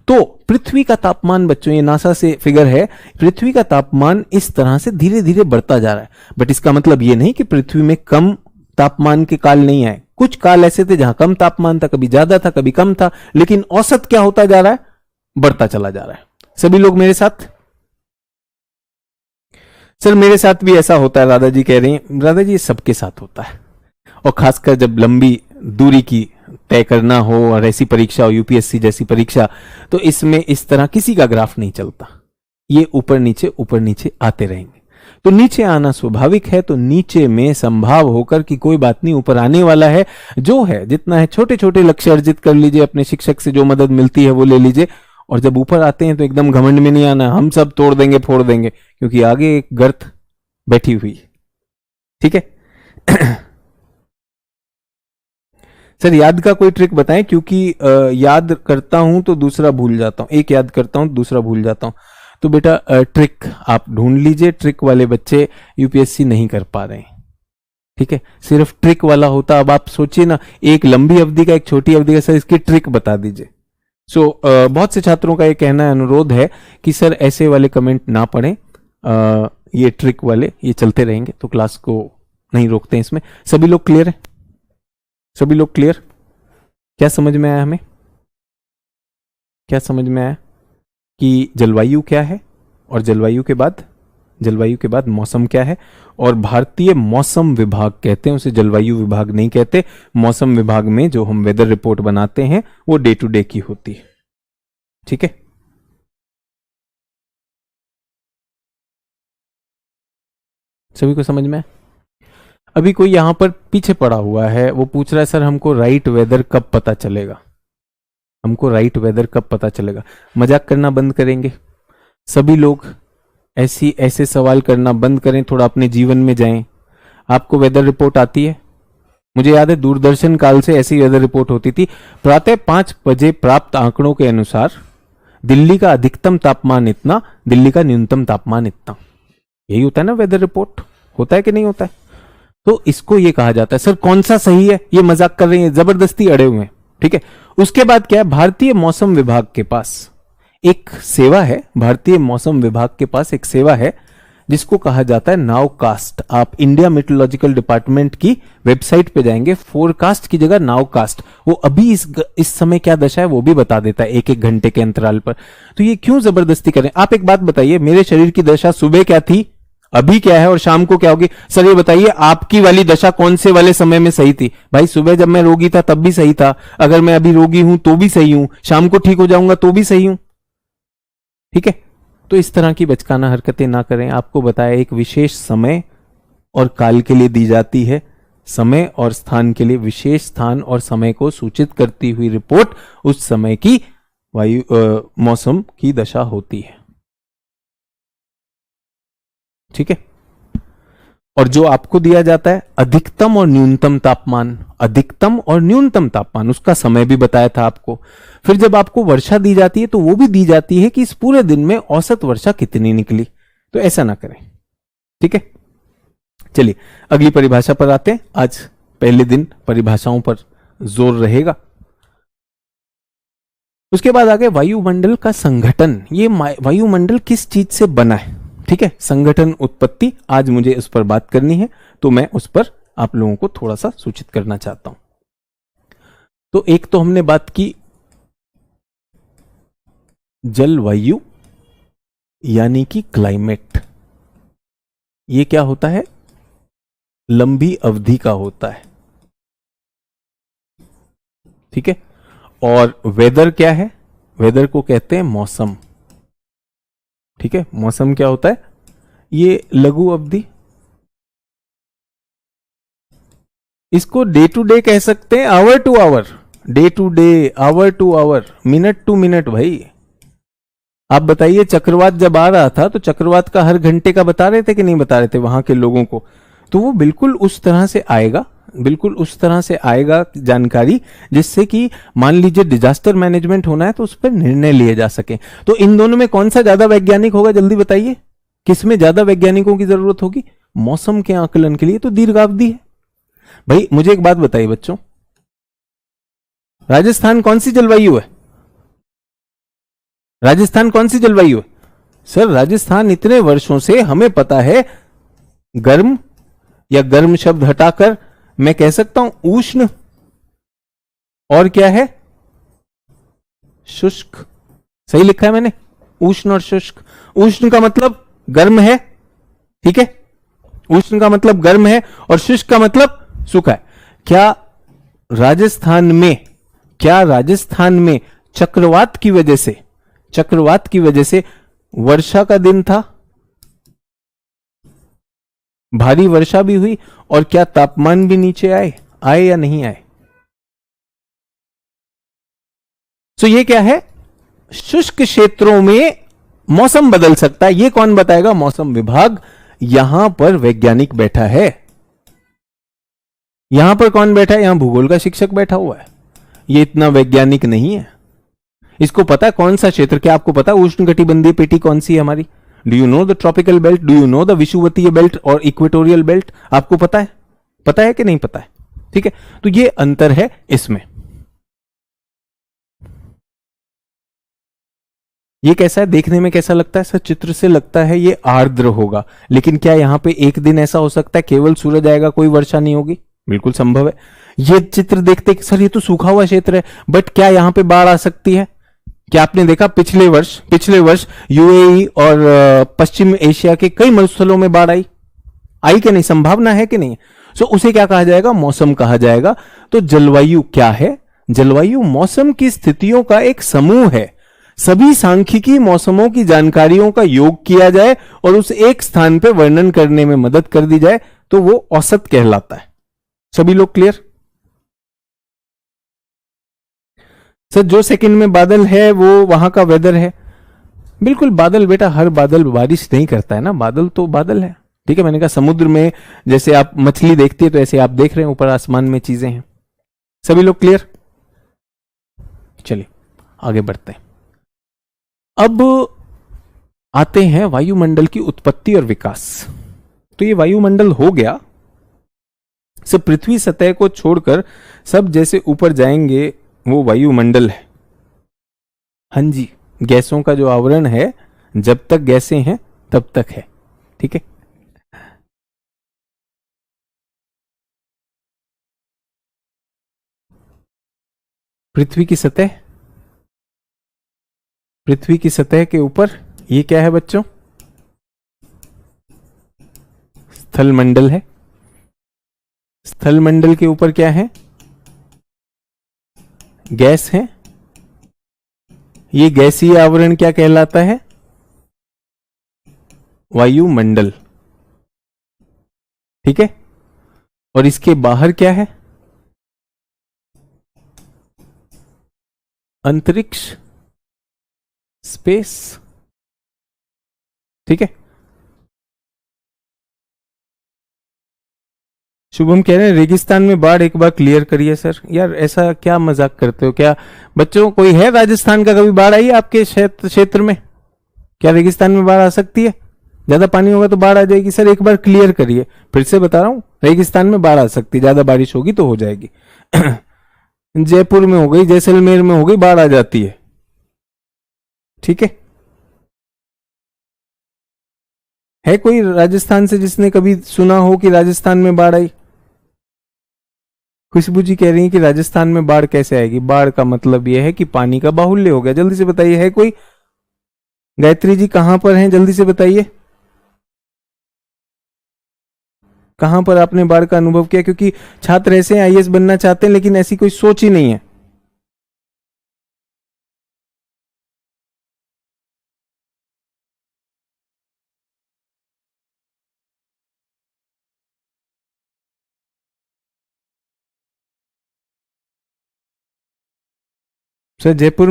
तो पृथ्वी का तापमान बच्चों, ये नासा से फिगर है, पृथ्वी का तापमान इस तरह से धीरे धीरे बढ़ता जा रहा है। बट इसका मतलब ये नहीं कि पृथ्वी में कम तापमान के काल नहीं आए। कुछ काल ऐसे थे जहां कम तापमान था, कभी ज्यादा था, कभी कम था, लेकिन औसत क्या होता जा रहा है? बढ़ता चला जा रहा है। सभी लोग मेरे साथ? सर मेरे साथ भी ऐसा होता है, राधा जी कह रही हैं। राधा जी ये सबके साथ होता है, और खासकर जब लंबी दूरी की तय करना हो और ऐसी परीक्षा हो, यूपीएससी जैसी परीक्षा, तो इसमें इस तरह किसी का ग्राफ नहीं चलता, ये ऊपर नीचे आते रहेंगे। तो नीचे आना स्वाभाविक है, तो नीचे में संभाव होकर कि कोई बात नहीं, ऊपर आने वाला है। जो है जितना है, छोटे छोटे लक्ष्य अर्जित कर लीजिए, अपने शिक्षक से जो मदद मिलती है वो ले लीजिए। और जब ऊपर आते हैं तो एकदम घमंड में नहीं आना, हम सब तोड़ देंगे फोड़ देंगे, क्योंकि आगे एक गर्त बैठी हुई है, ठीक है। सर याद का कोई ट्रिक बताएं, क्योंकि याद करता हूं तो दूसरा भूल जाता हूं, एक याद करता हूं दूसरा भूल जाता हूं। तो बेटा ट्रिक आप ढूंढ लीजिए, ट्रिक वाले बच्चे यूपीएससी नहीं कर पा रहे हैं, ठीक है, सिर्फ ट्रिक वाला होता। अब आप सोचिए ना, एक लंबी अवधि का एक छोटी अवधि का, सर इसकी ट्रिक बता दीजिए। बहुत से छात्रों का ये कहना है, अनुरोध है कि सर ऐसे वाले कमेंट ना पढ़ें, ये ट्रिक वाले ये चलते रहेंगे तो क्लास को नहीं रोकते हैं इसमें। सभी लोग क्लियर है? सभी लोग क्लियर? क्या समझ में आया हमें? क्या समझ में आया कि जलवायु क्या है, और जलवायु के बाद मौसम क्या है? और भारतीय मौसम विभाग कहते हैं उसे, जलवायु विभाग नहीं कहते। मौसम विभाग में जो हम वेदर रिपोर्ट बनाते हैं वो डे टू डे की होती है। ठीक है, सभी को समझ में है? अभी कोई यहां पर पीछे पड़ा हुआ है, वो पूछ रहा है सर हमको राइट वेदर कब पता चलेगा? हमको राइट वेदर कब पता चलेगा? मजाक करना बंद करेंगे सभी लोग, ऐसे सवाल करना बंद करें, थोड़ा अपने जीवन में जाएं। आपको वेदर रिपोर्ट आती है? मुझे याद है दूरदर्शन काल से ऐसी वेदर रिपोर्ट होती थी। प्रातः 5 बजे प्राप्त आंकड़ों के अनुसार दिल्ली का अधिकतम तापमान इतना, दिल्ली का न्यूनतम तापमान इतना। यही होता है ना वेदर रिपोर्ट, होता है कि नहीं होता है? तो इसको ये कहा जाता है। सर कौन सा सही है? ये मजाक कर रहे हैं, जबरदस्ती अड़े हुए हैं। ठीक है, उसके बाद क्या है, भारतीय मौसम विभाग के पास एक सेवा है, भारतीय मौसम विभाग के पास एक सेवा है जिसको कहा जाता है नाउकास्ट। आप इंडिया मेट्रोलॉजिकल डिपार्टमेंट की वेबसाइट पे जाएंगे, फोरकास्ट की जगह नाउकास्ट, वो अभी इस समय क्या दशा है वो भी बता देता है, एक एक घंटे के अंतराल पर। तो ये क्यों जबरदस्ती करें? आप एक बात बताइए, मेरे शरीर की दशा सुबह क्या थी, अभी क्या है, और शाम को क्या होगी? सर ये बताइए आपकी वाली दशा कौन से वाले समय में सही थी? भाई सुबह जब मैं रोगी था तब भी सही था, अगर मैं अभी रोगी हूं तो भी सही हूं, शाम को ठीक हो जाऊंगा तो भी सही हूं। ठीक है, तो इस तरह की बचकाना हरकतें ना करें। आपको बताया एक विशेष समय और काल के लिए दी जाती है, समय और स्थान के लिए विशेष स्थान और समय को सूचित करती हुई रिपोर्ट उस समय की मौसम की दशा होती है। ठीक है, और जो आपको दिया जाता है अधिकतम और न्यूनतम तापमान, अधिकतम और न्यूनतम तापमान, उसका समय भी बताया था आपको। फिर जब आपको वर्षा दी जाती है तो वो भी दी जाती है कि इस पूरे दिन में औसत वर्षा कितनी निकली। तो ऐसा ना करें। ठीक है, चलिए अगली परिभाषा पर आते हैं। आज पहले दिन परिभाषाओं पर जोर रहेगा। उसके बाद आगे वायुमंडल का संगठन। ये वायुमंडल किस चीज से बना है? ठीक है, संगठन उत्पत्ति, आज मुझे उस पर बात करनी है, तो मैं उस पर आप लोगों को थोड़ा सा सूचित करना चाहता हूं। तो एक तो हमने बात की जलवायु यानी कि क्लाइमेट। ये क्या होता है? लंबी अवधि का होता है। ठीक है, और वेदर क्या है? वेदर को कहते हैं मौसम। ठीक है, मौसम क्या होता है? ये लघु अवधि। इसको डे टू डे कह सकते हैं, hour to hour, day to day, hour to hour, minute to minute. भाई आप बताइए, चक्रवात जब आ रहा था तो चक्रवात का हर घंटे का बता रहे थे कि नहीं बता रहे थे वहां के लोगों को? तो वो बिल्कुल उस तरह से आएगा, बिल्कुल उस तरह से आएगा जानकारी, जिससे कि मान लीजिए डिजास्टर मैनेजमेंट होना है तो उस पर निर्णय लिए जा सके। तो इन दोनों में कौन सा ज्यादा वैज्ञानिक होगा? जल्दी बताइए, किसमें ज्यादा वैज्ञानिकों की जरूरत होगी? मौसम के आकलन के लिए तो दीर्घावधि है। भाई मुझे एक बात बताइए बच्चों, राजस्थान कौन सी जलवायु है? राजस्थान कौन सी जलवायु है? सर राजस्थान इतने वर्षों से हमें पता है गर्म, या गर्म शब्द हटाकर मैं कह सकता हूं उष्ण, और क्या है? शुष्क। सही लिखा है मैंने, उष्ण और शुष्क। उष्ण का मतलब गर्म है, ठीक है, उष्ण का मतलब गर्म है, और शुष्क का मतलब सूखा है। क्या राजस्थान में चक्रवात की वजह से वर्षा का दिन था? भारी वर्षा भी हुई, और क्या तापमान भी नीचे आए या नहीं आए? तो ये क्या है? शुष्क क्षेत्रों में मौसम बदल सकता है। ये कौन बताएगा? मौसम विभाग। यहां पर वैज्ञानिक बैठा है। यहां पर कौन बैठा है? यहां भूगोल का शिक्षक बैठा हुआ है। ये इतना वैज्ञानिक नहीं है। इसको पता है कौन सा क्षेत्र, क्या आपको पता है उष्णकटिबंधीय पेटी कौन सी है हमारी? Do you know the tropical belt? Do you know the विषुवतीय बेल्ट और इक्वेटोरियल बेल्ट? आपको पता है? पता है कि नहीं पता है? ठीक है, तो ये अंतर है इसमें। ये कैसा है देखने में, कैसा लगता है सर? चित्र से लगता है ये आर्द्र होगा, लेकिन क्या यहां पे एक दिन ऐसा हो सकता है केवल सूरज आएगा, कोई वर्षा नहीं होगी? बिल्कुल संभव है। ये चित्र देखते कि सर ये तो सूखा हुआ क्षेत्र है, बट क्या यहां पे बाढ़ आ सकती है? क्या आपने देखा पिछले वर्ष यूएई और पश्चिम एशिया के कई मरुस्थलों में बाढ़ आई कि नहीं? संभावना है कि नहीं? सो उसे क्या कहा जाएगा? मौसम कहा जाएगा। तो जलवायु क्या है? जलवायु मौसम की स्थितियों का एक समूह है। सभी सांख्यिकी मौसमों की जानकारियों का योग किया जाए और उस एक स्थान पे वर्णन करने में मदद कर दी जाए तो वो औसत कहलाता है। सभी लोग क्लियर? सर जो सेकंड में बादल है वो वहां का वेदर है। बिल्कुल, बादल बेटा, हर बादल बारिश नहीं करता है ना, बादल तो बादल है। ठीक है, मैंने कहा समुद्र में जैसे आप मछली देखती है तो ऐसे आप देख रहे हैं ऊपर आसमान में चीजें हैं। सभी लोग क्लियर? चलिए आगे बढ़ते हैं। अब आते हैं वायुमंडल की उत्पत्ति और विकास। तो ये वायुमंडल हो गया, सब पृथ्वी सतह को छोड़कर सब जैसे ऊपर जाएंगे वो वायुमंडल है। हाँ जी, गैसों का जो आवरण है, जब तक गैसें हैं तब तक है। ठीक है, पृथ्वी की सतह, पृथ्वी की सतह के ऊपर ये क्या है बच्चों? स्थल मंडल है। स्थल मंडल के ऊपर क्या है? गैस है। ये गैसीय आवरण क्या कहलाता है? वायुमंडल। ठीक है, और इसके बाहर क्या है? अंतरिक्ष, स्पेस। ठीक है, शुभम कह रहे हैं रेगिस्तान में बाढ़, एक बार क्लियर करिए सर। यार ऐसा क्या मजाक करते हो क्या बच्चों? कोई है राजस्थान का, कभी बाढ़ आई है आपके क्षेत्र में? क्या रेगिस्तान में बाढ़ आ सकती है? ज्यादा पानी होगा तो बाढ़ आ जाएगी? सर एक बार क्लियर करिए, फिर से बता रहा हूं, रेगिस्तान में बाढ़ आ सकती है, ज्यादा बारिश होगी तो हो जाएगी। जयपुर में हो गई, जैसलमेर में हो गई, बाढ़ आ जाती है। ठीक है कोई राजस्थान से जिसने कभी सुना हो कि राजस्थान में बाढ़ आई? खुशबू जी कह रही है कि राजस्थान में बाढ़ कैसे आएगी? बाढ़ का मतलब यह है कि पानी का बाहुल्य हो गया। जल्दी से बताइए, है कोई? गायत्री जी कहां पर हैं, जल्दी से बताइए, कहां पर आपने बाढ़ का अनुभव किया? क्योंकि छात्र ऐसे आईएएस बनना चाहते हैं लेकिन ऐसी कोई सोच ही नहीं है। सर जयपुर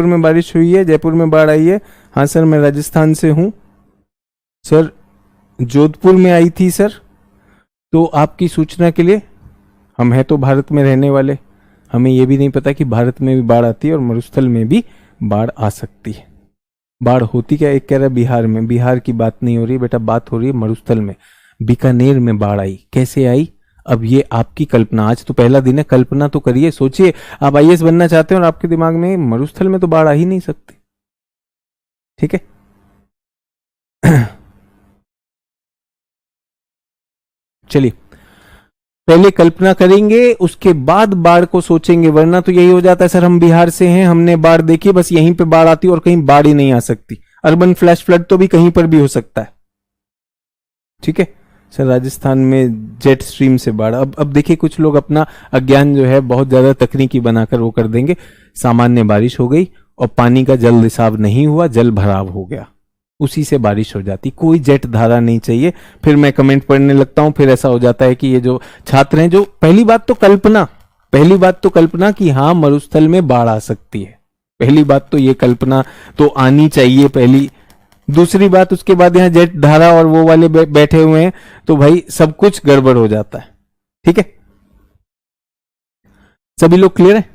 में बारिश हुई है, जयपुर में बाढ़ आई है। हाँ सर, मैं राजस्थान से हूं। सर जोधपुर में आई थी सर। तो आपकी सूचना के लिए, हम हैं तो भारत में रहने वाले, हमें यह भी नहीं पता कि भारत में भी बाढ़ आती है और मरुस्थल में भी बाढ़ आ सकती है। बाढ़ होती क्या? एक कह रहा है बिहार में, बिहार की बात नहीं हो रही बेटा, बात हो रही है मरुस्थल में। बीकानेर में बाढ़ आई, कैसे आई? अब ये आपकी कल्पना, आज तो पहला दिन है, कल्पना तो करिए, सोचिए। आप आईएएस बनना चाहते हैं और आपके दिमाग में मरुस्थल में तो बाढ़ आ ही नहीं सकती। ठीक है, चलिए पहले कल्पना करेंगे, उसके बाद बाढ़ को सोचेंगे। वरना तो यही हो जाता है सर, हम बिहार से हैं, हमने बाढ़ देखी, बस यहीं पे बाढ़ आती है और कहीं बाढ़ ही नहीं आ सकती। अर्बन फ्लैश फ्लड तो भी कहीं पर भी हो सकता है। ठीक है सर, राजस्थान में जेट स्ट्रीम से बाढ़। अब देखिए, कुछ लोग अपना अज्ञान जो है बहुत ज्यादा तकनीकी बनाकर वो कर देंगे। सामान्य बारिश हो गई और पानी का जल रिसाव नहीं हुआ, जल भराव हो गया, उसी से बारिश हो जाती, कोई जेट धारा नहीं चाहिए। फिर मैं कमेंट पढ़ने लगता हूं, फिर ऐसा हो जाता है कि ये जो छात्र हैं, जो पहली बात तो कल्पना कि हाँ मरुस्थल में बाढ़ आ सकती है, पहली बात तो ये कल्पना तो आनी चाहिए पहली। दूसरी बात, उसके बाद यहाँ जेट धारा और वो वाले बैठे हुए हैं तो भाई सब कुछ गड़बड़ हो जाता है। ठीक है, सभी लोग क्लियर है?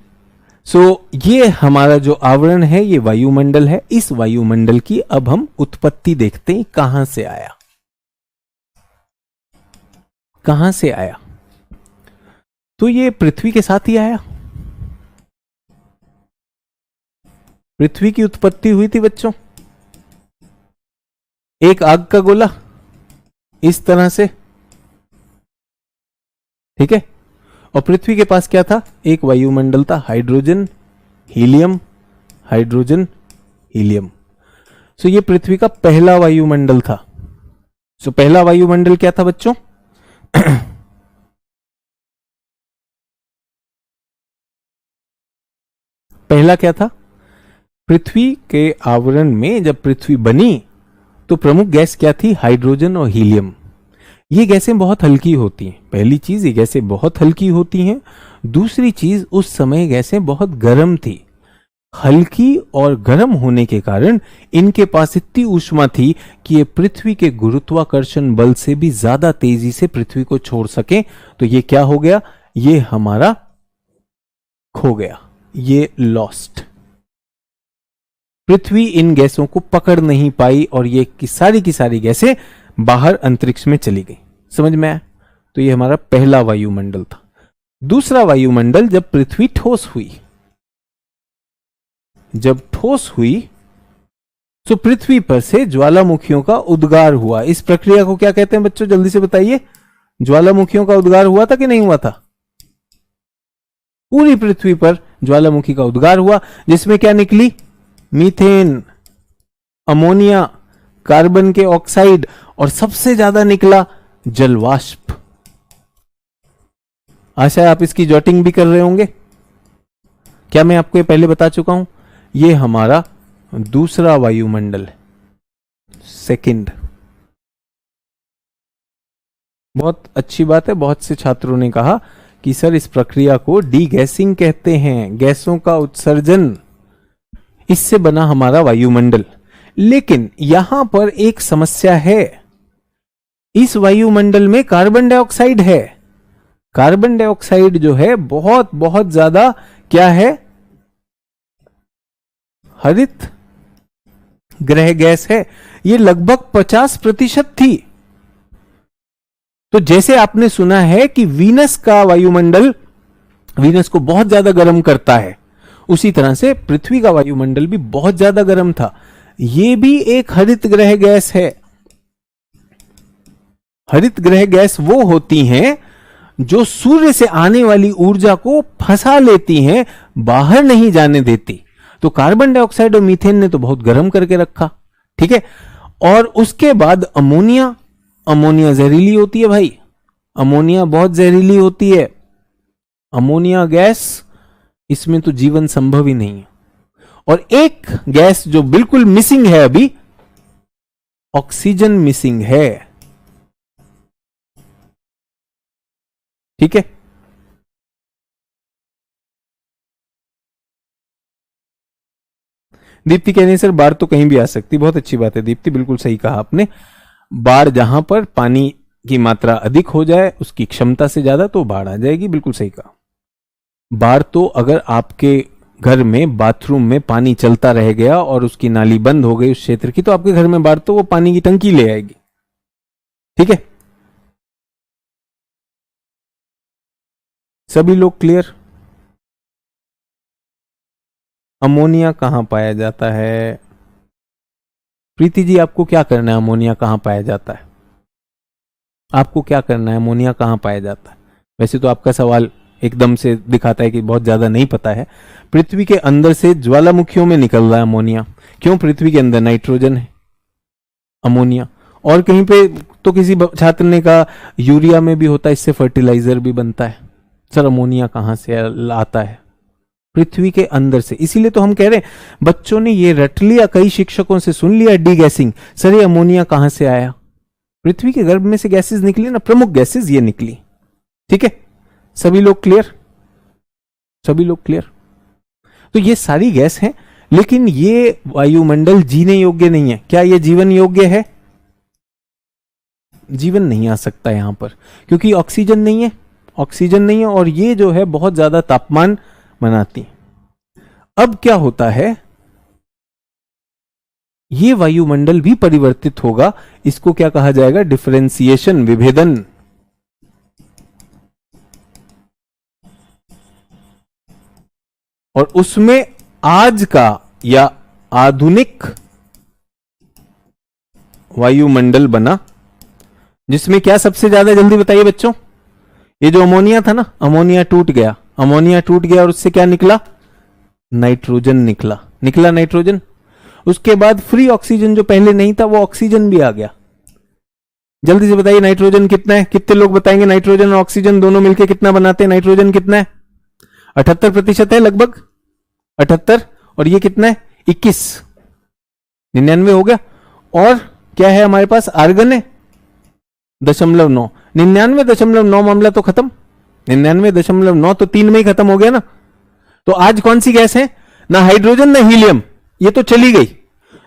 ये हमारा जो आवरण है ये वायुमंडल है। इस वायुमंडल की अब हम उत्पत्ति देखते हैं, कहां से आया। कहां से आया? तो ये पृथ्वी के साथ ही आया। पृथ्वी की उत्पत्ति हुई थी बच्चों, एक आग का गोला इस तरह से, ठीक है। और पृथ्वी के पास क्या था? एक वायुमंडल था, हाइड्रोजन हीलियम, हाइड्रोजन हीलियम। सो ये पृथ्वी का पहला वायुमंडल था। सो पहला वायुमंडल क्या था बच्चों? पहला क्या था? पृथ्वी के आवरण में जब पृथ्वी बनी तो प्रमुख गैस क्या थी? हाइड्रोजन और हीलियम। ये गैसें बहुत हल्की होती हैं। पहली चीज, ये गैसें बहुत हल्की होती हैं। दूसरी चीज, उस समय गैसें बहुत गर्म थी। हल्की और गर्म होने के कारण इनके पास इतनी ऊष्मा थी कि ये पृथ्वी के गुरुत्वाकर्षण बल से भी ज्यादा तेजी से पृथ्वी को छोड़ सके। तो ये क्या हो गया? ये हमारा खो गया, ये लॉस्ट। पृथ्वी इन गैसों को पकड़ नहीं पाई और ये की सारी गैसें बाहर अंतरिक्ष में चली गई। समझ में आया? तो ये हमारा पहला वायुमंडल था। दूसरा वायुमंडल, जब पृथ्वी ठोस हुई, जब ठोस हुई तो पृथ्वी पर से ज्वालामुखियों का उद्गार हुआ। इस प्रक्रिया को क्या कहते हैं बच्चों? जल्दी से बताइए। ज्वालामुखियों का उद्गार हुआ था कि नहीं हुआ था? पूरी पृथ्वी पर ज्वालामुखी का उद्गार हुआ, जिसमें क्या निकली? मीथेन, अमोनिया, कार्बन के ऑक्साइड और सबसे ज्यादा निकला जलवाष्प। आशा है आप इसकी जॉटिंग भी कर रहे होंगे। क्या मैं आपको ये पहले बता चुका हूं? ये हमारा दूसरा वायुमंडल है, सेकंड। बहुत अच्छी बात है। बहुत से छात्रों ने कहा कि सर इस प्रक्रिया को डीगैसिंग कहते हैं, गैसों का उत्सर्जन, इससे बना हमारा वायुमंडल। लेकिन यहां पर एक समस्या है, इस वायुमंडल में कार्बन डाइऑक्साइड है। कार्बन डाइऑक्साइड जो है बहुत बहुत ज्यादा क्या है? हरित ग्रह गैस है। ये लगभग 50% थी। तो जैसे आपने सुना है कि वीनस का वायुमंडल वीनस को बहुत ज्यादा गर्म करता है, उसी तरह से पृथ्वी का वायुमंडल भी बहुत ज्यादा गर्म था। यह भी एक हरित ग्रह गैस है। हरित ग्रह गैस वो होती हैं जो सूर्य से आने वाली ऊर्जा को फंसा लेती हैं, बाहर नहीं जाने देती। तो कार्बन डाइऑक्साइड और मीथेन ने तो बहुत गर्म करके रखा, ठीक है। और उसके बाद अमोनिया, अमोनिया जहरीली होती है भाई, अमोनिया बहुत जहरीली होती है। अमोनिया गैस, इसमें तो जीवन संभव ही नहीं है। और एक गैस जो बिल्कुल मिसिंग है अभी, ऑक्सीजन मिसिंग है, ठीक है। दीप्ति कह रही है सर बाढ़ तो कहीं भी आ सकती। बहुत अच्छी बात है दीप्ति, बिल्कुल सही कहा आपने। बाढ़ जहां पर पानी की मात्रा अधिक हो जाए, उसकी क्षमता से ज्यादा, तो बाढ़ आ जाएगी। बिल्कुल सही कहा। बाढ़ तो अगर आपके घर में बाथरूम में पानी चलता रह गया और उसकी नाली बंद हो गई उस क्षेत्र की, तो आपके घर में बाढ़ तो वो पानी की टंकी ले आएगी, ठीक है। सभी लोग क्लियर? अमोनिया कहां पाया जाता है? प्रीति जी आपको क्या करना है? अमोनिया कहां पाया जाता है? आपको क्या करना है? अमोनिया कहां पाया जाता है? वैसे तो आपका सवाल एकदम से दिखाता है कि बहुत ज्यादा नहीं पता है। पृथ्वी के अंदर से ज्वालामुखियों में निकल रहा है अमोनिया। क्यों? पृथ्वी के अंदर नाइट्रोजन है, अमोनिया। और कहीं पे तो किसी छात्र ने कहा यूरिया में भी होता है, इससे फर्टिलाइजर भी बनता है। सर अमोनिया कहां से आता है? पृथ्वी के अंदर से। इसीलिए तो हम कह रहे हैं, बच्चों ने ये रट लिया, कई शिक्षकों से सुन लिया डीगैसिंग। सर ये अमोनिया कहां से आया? पृथ्वी के गर्भ में से गैसेस निकली ना, प्रमुख गैसेस ये निकली, ठीक है। सभी लोग क्लियर? सभी लोग क्लियर? तो ये सारी गैस हैं, लेकिन ये वायुमंडल जीने योग्य नहीं है। क्या ये जीवन योग्य है? जीवन नहीं आ सकता यहां पर, क्योंकि ऑक्सीजन नहीं है, ऑक्सीजन नहीं है, और ये जो है बहुत ज्यादा तापमान बनाती। अब क्या होता है, ये वायुमंडल भी परिवर्तित होगा। इसको क्या कहा जाएगा? डिफरेंशिएशन, विभेदन। और उसमें आज का या आधुनिक वायुमंडल बना, जिसमें क्या सबसे ज्यादा, जल्दी बताइए बच्चों। ये जो अमोनिया था ना, अमोनिया टूट गया, अमोनिया टूट गया और उससे क्या निकला, नाइट्रोजन निकला नाइट्रोजन। उसके बाद फ्री ऑक्सीजन जो पहले नहीं था, वो ऑक्सीजन भी आ गया। जल्दी से बताइए नाइट्रोजन कितना है, कितने लोग बताएंगे नाइट्रोजन और ऑक्सीजन दोनों मिलकर कितना बनाते हैं, नाइट्रोजन कितना है, 78% है लगभग, 78, और ये कितना है, 21, 99 हो गया। और क्या है हमारे पास, आर्गन है 0.9, 99.9 मामला तो खत्म, 99.9 तो 3 में ही खत्म हो गया ना। तो आज कौन सी गैस है, ना हाइड्रोजन ना हीलियम, ये तो चली गई।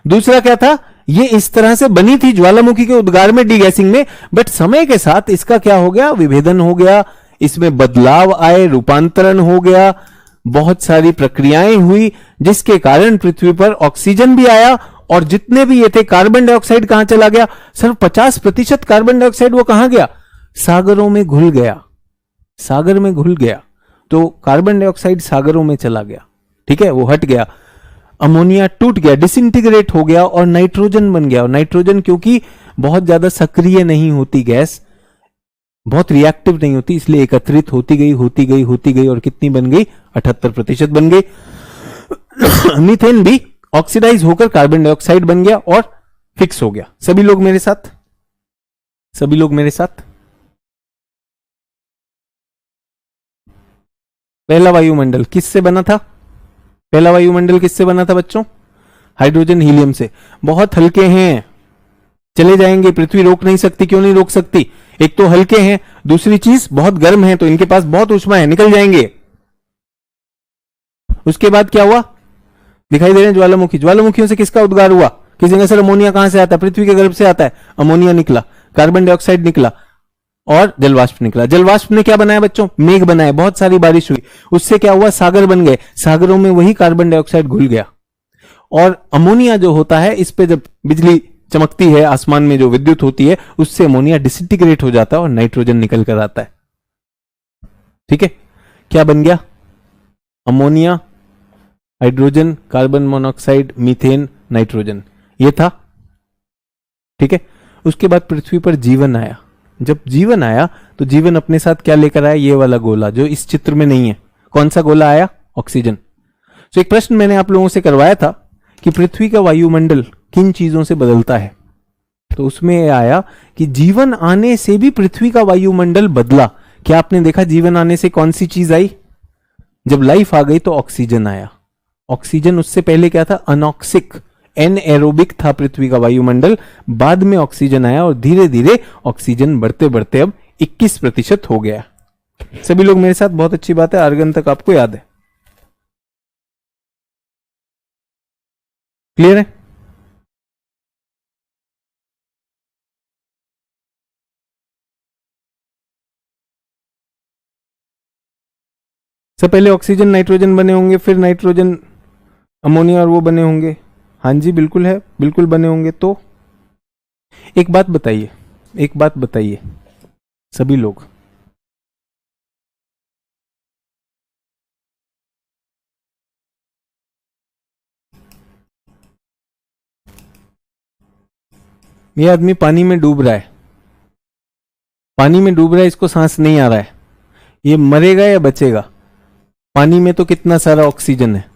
दूसरा क्या था, ये इस तरह से बनी थी ज्वालामुखी के उद्गार में, डीगैसिंग में, बट समय के साथ इसका क्या हो गया, विभेदन हो गया, इसमें बदलाव आए, रूपांतरण हो गया, बहुत सारी प्रक्रियाएं हुई, जिसके कारण पृथ्वी पर ऑक्सीजन भी आया, और जितने भी ये थे, कार्बन डाइऑक्साइड कहां चला गया, सिर्फ 50% कार्बन डाइऑक्साइड वो कहां गया, सागरों में घुल गया, सागर में घुल गया। तो कार्बन डाइऑक्साइड सागरों में चला गया, ठीक है, वो हट गया, अमोनिया टूट गया, डिसइंटीग्रेट हो गया और नाइट्रोजन बन गया। और नाइट्रोजन क्योंकि बहुत ज्यादा सक्रिय नहीं होती गैस, बहुत रिएक्टिव नहीं होती, इसलिए एकत्रित होती गई और कितनी बन गई, 78% बन गई। मीथेन भी ऑक्सीडाइज होकर कार्बन डाइऑक्साइड बन गया और फिक्स हो गया। सभी लोग मेरे साथ, सभी लोग मेरे साथ। पहला वायुमंडल किससे बना था, पहला वायुमंडल किससे बना था बच्चों, हाइड्रोजन हीलियम से। बहुत हल्के हैं, चले जाएंगे, पृथ्वी रोक नहीं सकती, क्यों नहीं रोक सकती, एक तो हल्के हैं, दूसरी चीज बहुत गर्म है, तो इनके पास बहुत ऊष्मा है, निकल जाएंगे। उसके बाद क्या हुआ, दिखाई दे रहे हैं ज्वालामुखी, ज्वालामुखियों से किसका उद्गार हुआ, किसी ने सर अमोनिया कहां से आता है, पृथ्वी के गर्भ से आता है, अमोनिया निकला, कार्बन डाइऑक्साइड निकला और जलवाष्प निकला। जलवाष्प ने क्या बनाया बच्चों, मेघ बनाए, बहुत सारी बारिश हुई, उससे क्या हुआ, सागर बन गए, सागरों में वही कार्बन डाइऑक्साइड घुल गया। और अमोनिया जो होता है, इस पे जब बिजली चमकती है, आसमान में जो विद्युत होती है, उससे अमोनिया डिसइंटीग्रेट हो जाता है और नाइट्रोजन निकल कर आता है। ठीक है, क्या बन गया, ammonia, hydrogen, carbon monoxide, methane, nitrogen, ये था। ठीक है, उसके बाद पृथ्वी पर जीवन आया। जब जीवन आया तो जीवन अपने साथ क्या लेकर आया, ये वाला गोला जो इस चित्र में नहीं है, कौन सा गोला आया, ऑक्सीजन। तो एक प्रश्न मैंने आप लोगों से करवाया था कि पृथ्वी का वायुमंडल किन चीजों से बदलता है, तो उसमें आया कि जीवन आने से भी पृथ्वी का वायुमंडल बदला। क्या आपने देखा जीवन आने से कौन सी चीज आई, जब लाइफ आ गई तो ऑक्सीजन आया। ऑक्सीजन, उससे पहले क्या था, अनऑक्सिक, एनएरोबिक था पृथ्वी का वायुमंडल, बाद में ऑक्सीजन आया और धीरे धीरे ऑक्सीजन बढ़ते बढ़ते अब 21% हो गया। सभी लोग मेरे साथ, बहुत अच्छी बात है, आर्गन तक आपको याद है, क्लियर है। सबसे पहले ऑक्सीजन नाइट्रोजन बने होंगे, फिर नाइट्रोजन अमोनिया और वो बने होंगे। हाँ जी बिल्कुल है, बिल्कुल बने होंगे। तो एक बात बताइए, एक बात बताइए सभी लोग, ये आदमी पानी में डूब रहा है, पानी में डूब रहा है, इसको सांस नहीं आ रहा है, ये मरेगा या बचेगा, पानी में तो कितना सारा ऑक्सीजन है,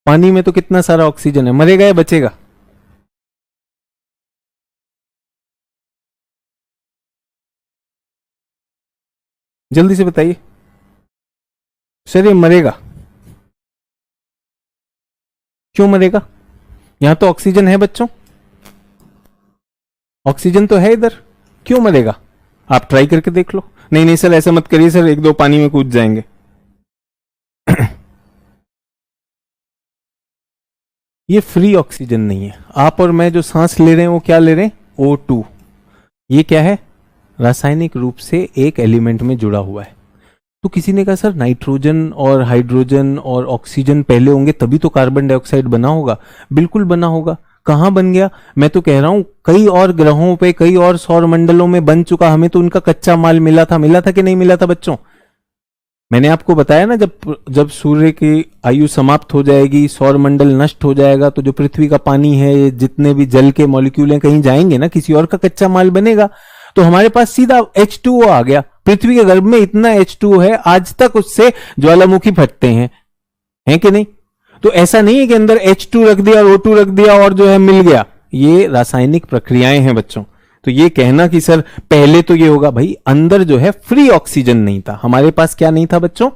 पानी में तो कितना सारा ऑक्सीजन है, मरेगा या बचेगा, जल्दी से बताइए। सर ये मरेगा, क्यों मरेगा, यहां तो ऑक्सीजन है बच्चों, ऑक्सीजन तो है इधर, क्यों मरेगा, आप ट्राई करके देख लो। नहीं नहीं सर ऐसा मत करिए सर, एक दो पानी में कूद जाएंगे। ये फ्री ऑक्सीजन नहीं है, आप और मैं जो सांस ले रहे हैं वो क्या ले रहे हैं, O2। ये क्या है, रासायनिक रूप से एक एलिमेंट में जुड़ा हुआ है। तो किसी ने कहा सर नाइट्रोजन और हाइड्रोजन और ऑक्सीजन पहले होंगे तभी तो कार्बन डाइऑक्साइड बना होगा। बिल्कुल बना होगा, कहां बन गया, मैं तो कह रहा हूं कई और ग्रहों पे, कई और सौर मंडलों में बन चुका, हमें तो उनका कच्चा माल मिला था कि नहीं मिला था बच्चों, मैंने आपको बताया ना, जब जब सूर्य की आयु समाप्त हो जाएगी, सौर मंडल नष्ट हो जाएगा, तो जो पृथ्वी का पानी है, ये जितने भी जल के मॉलिक्यूल हैं, कहीं जाएंगे ना, किसी और का कच्चा माल बनेगा, तो हमारे पास सीधा H2O आ गया। पृथ्वी के गर्भ में इतना H2O है, आज तक उससे ज्वालामुखी फटते हैं कि नहीं? तो ऐसा नहीं है कि अंदर H2 रख दिया और O2 रख दिया और जो है मिल गया। ये रासायनिक प्रक्रियाएं हैं बच्चों। तो ये कहना कि सर पहले तो ये होगा, भाई अंदर जो है फ्री ऑक्सीजन नहीं था। हमारे पास क्या नहीं था बच्चों?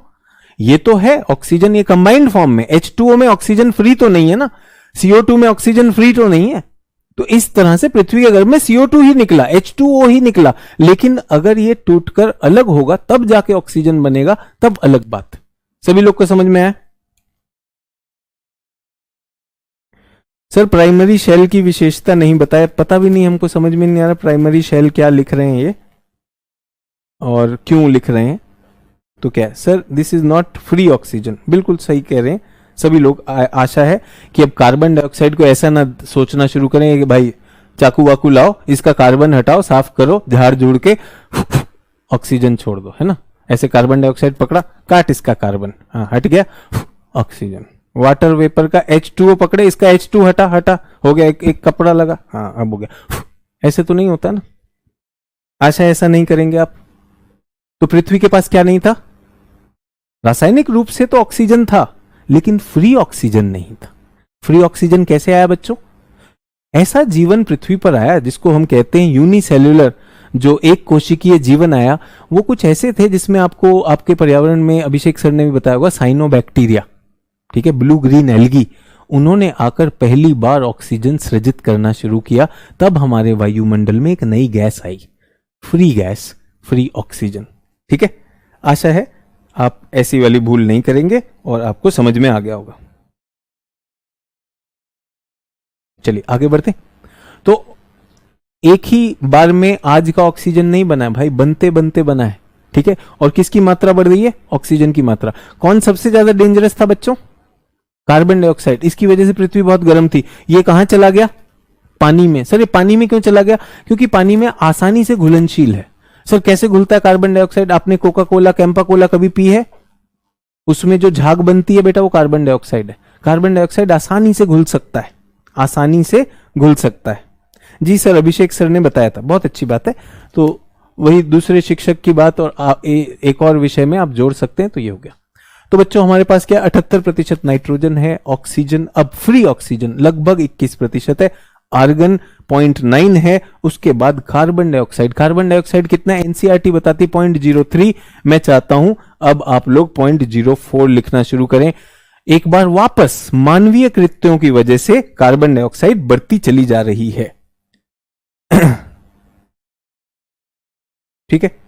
ये तो है ऑक्सीजन, ये कंबाइंड फॉर्म में। H2O में ऑक्सीजन फ्री तो नहीं है ना, CO2 में ऑक्सीजन फ्री तो नहीं है। तो इस तरह से पृथ्वी के गर्भ में CO2 ही निकला, H2O ही निकला। लेकिन अगर ये टूटकर अलग होगा तब जाके ऑक्सीजन बनेगा, तब अलग बात। सभी लोग को समझ में आया? सर प्राइमरी शेल की विशेषता नहीं बताया, पता भी नहीं, हमको समझ में नहीं आ रहा प्राइमरी शेल क्या लिख रहे हैं ये और क्यों लिख रहे हैं। तो क्या है sir, this is not free oxygen. बिल्कुल सही कह रहे हैं सभी लोग। आशा है कि अब कार्बन डाइऑक्साइड को ऐसा ना सोचना शुरू करें कि भाई चाकू वाकू लाओ, इसका कार्बन हटाओ, साफ करो, झाड़ झूड़ के ऑक्सीजन छोड़ दो, है ना। ऐसे कार्बन डाइऑक्साइड पकड़ा, काट इसका कार्बन, हाँ हट गया ऑक्सीजन। वाटर वेपर का H2O पकड़े, इसका H2 हटा, हटा हो गया, एक कपड़ा लगा, हाँ अब हो गया। ऐसे तो नहीं होता ना। आशा ऐसा नहीं करेंगे आप। तो पृथ्वी के पास क्या नहीं था? रासायनिक रूप से तो ऑक्सीजन था, लेकिन फ्री ऑक्सीजन नहीं था। फ्री ऑक्सीजन कैसे आया बच्चों? ऐसा जीवन पृथ्वी पर आया जिसको हम कहते हैं यूनिसेल्युलर, जो एक कोशिकीय जीवन आया। वो कुछ ऐसे थे जिसमें आपको आपके पर्यावरण में अभिषेक सर ने भी बताया होगा, साइनोबैक्टीरिया, ठीक है, ब्लू ग्रीन एल्गी, उन्होंने आकर पहली बार ऑक्सीजन सृजित करना शुरू किया। तब हमारे वायुमंडल में एक नई गैस आई, फ्री गैस, फ्री ऑक्सीजन। ठीक है, आशा है आप ऐसी वाली भूल नहीं करेंगे और आपको समझ में आ गया होगा। चलिए आगे बढ़ते। तो एक ही बार में आज का ऑक्सीजन नहीं बना है भाई, बनते बनते बना है। ठीक है, और किसकी मात्रा बढ़ रही है? ऑक्सीजन की मात्रा। कौन सबसे ज्यादा डेंजरस था बच्चों? Carbon dioxide. इसकी वजह से पृथ्वी बहुत गर्म थी। ये कहां चला गया? पानी में। सर ये पानी में क्यों चला गया? क्योंकि पानी में आसानी से घुलनशील है। सर कैसे घुलता है कार्बन डाइऑक्साइड? आपने कोका कोला, कैंपा कोला कभी पी है? उसमें जो झाग बनती है बेटा, वो कार्बन डाइऑक्साइड है। कार्बन डाइऑक्साइड आसानी से घुल सकता है, आसानी से घुल सकता है। जी सर, अभिषेक सर ने बताया था, बहुत अच्छी बात है। तो वही दूसरे शिक्षक की बात और एक और विषय में आप जोड़ सकते हैं, तो ये हो गया। तो बच्चों हमारे पास क्या 78% नाइट्रोजन है, ऑक्सीजन अब फ्री ऑक्सीजन लगभग 21% है, आर्गन 0.9 है, उसके बाद कार्बन डाइऑक्साइड। कार्बन डाइऑक्साइड कितना है? एनसीईआरटी बताती 0.03। मैं चाहता हूं अब आप लोग 0.04 लिखना शुरू करें। एक बार वापस मानवीय कृत्यों की वजह से कार्बन डाइऑक्साइड बढ़ती चली जा रही है। ठीक है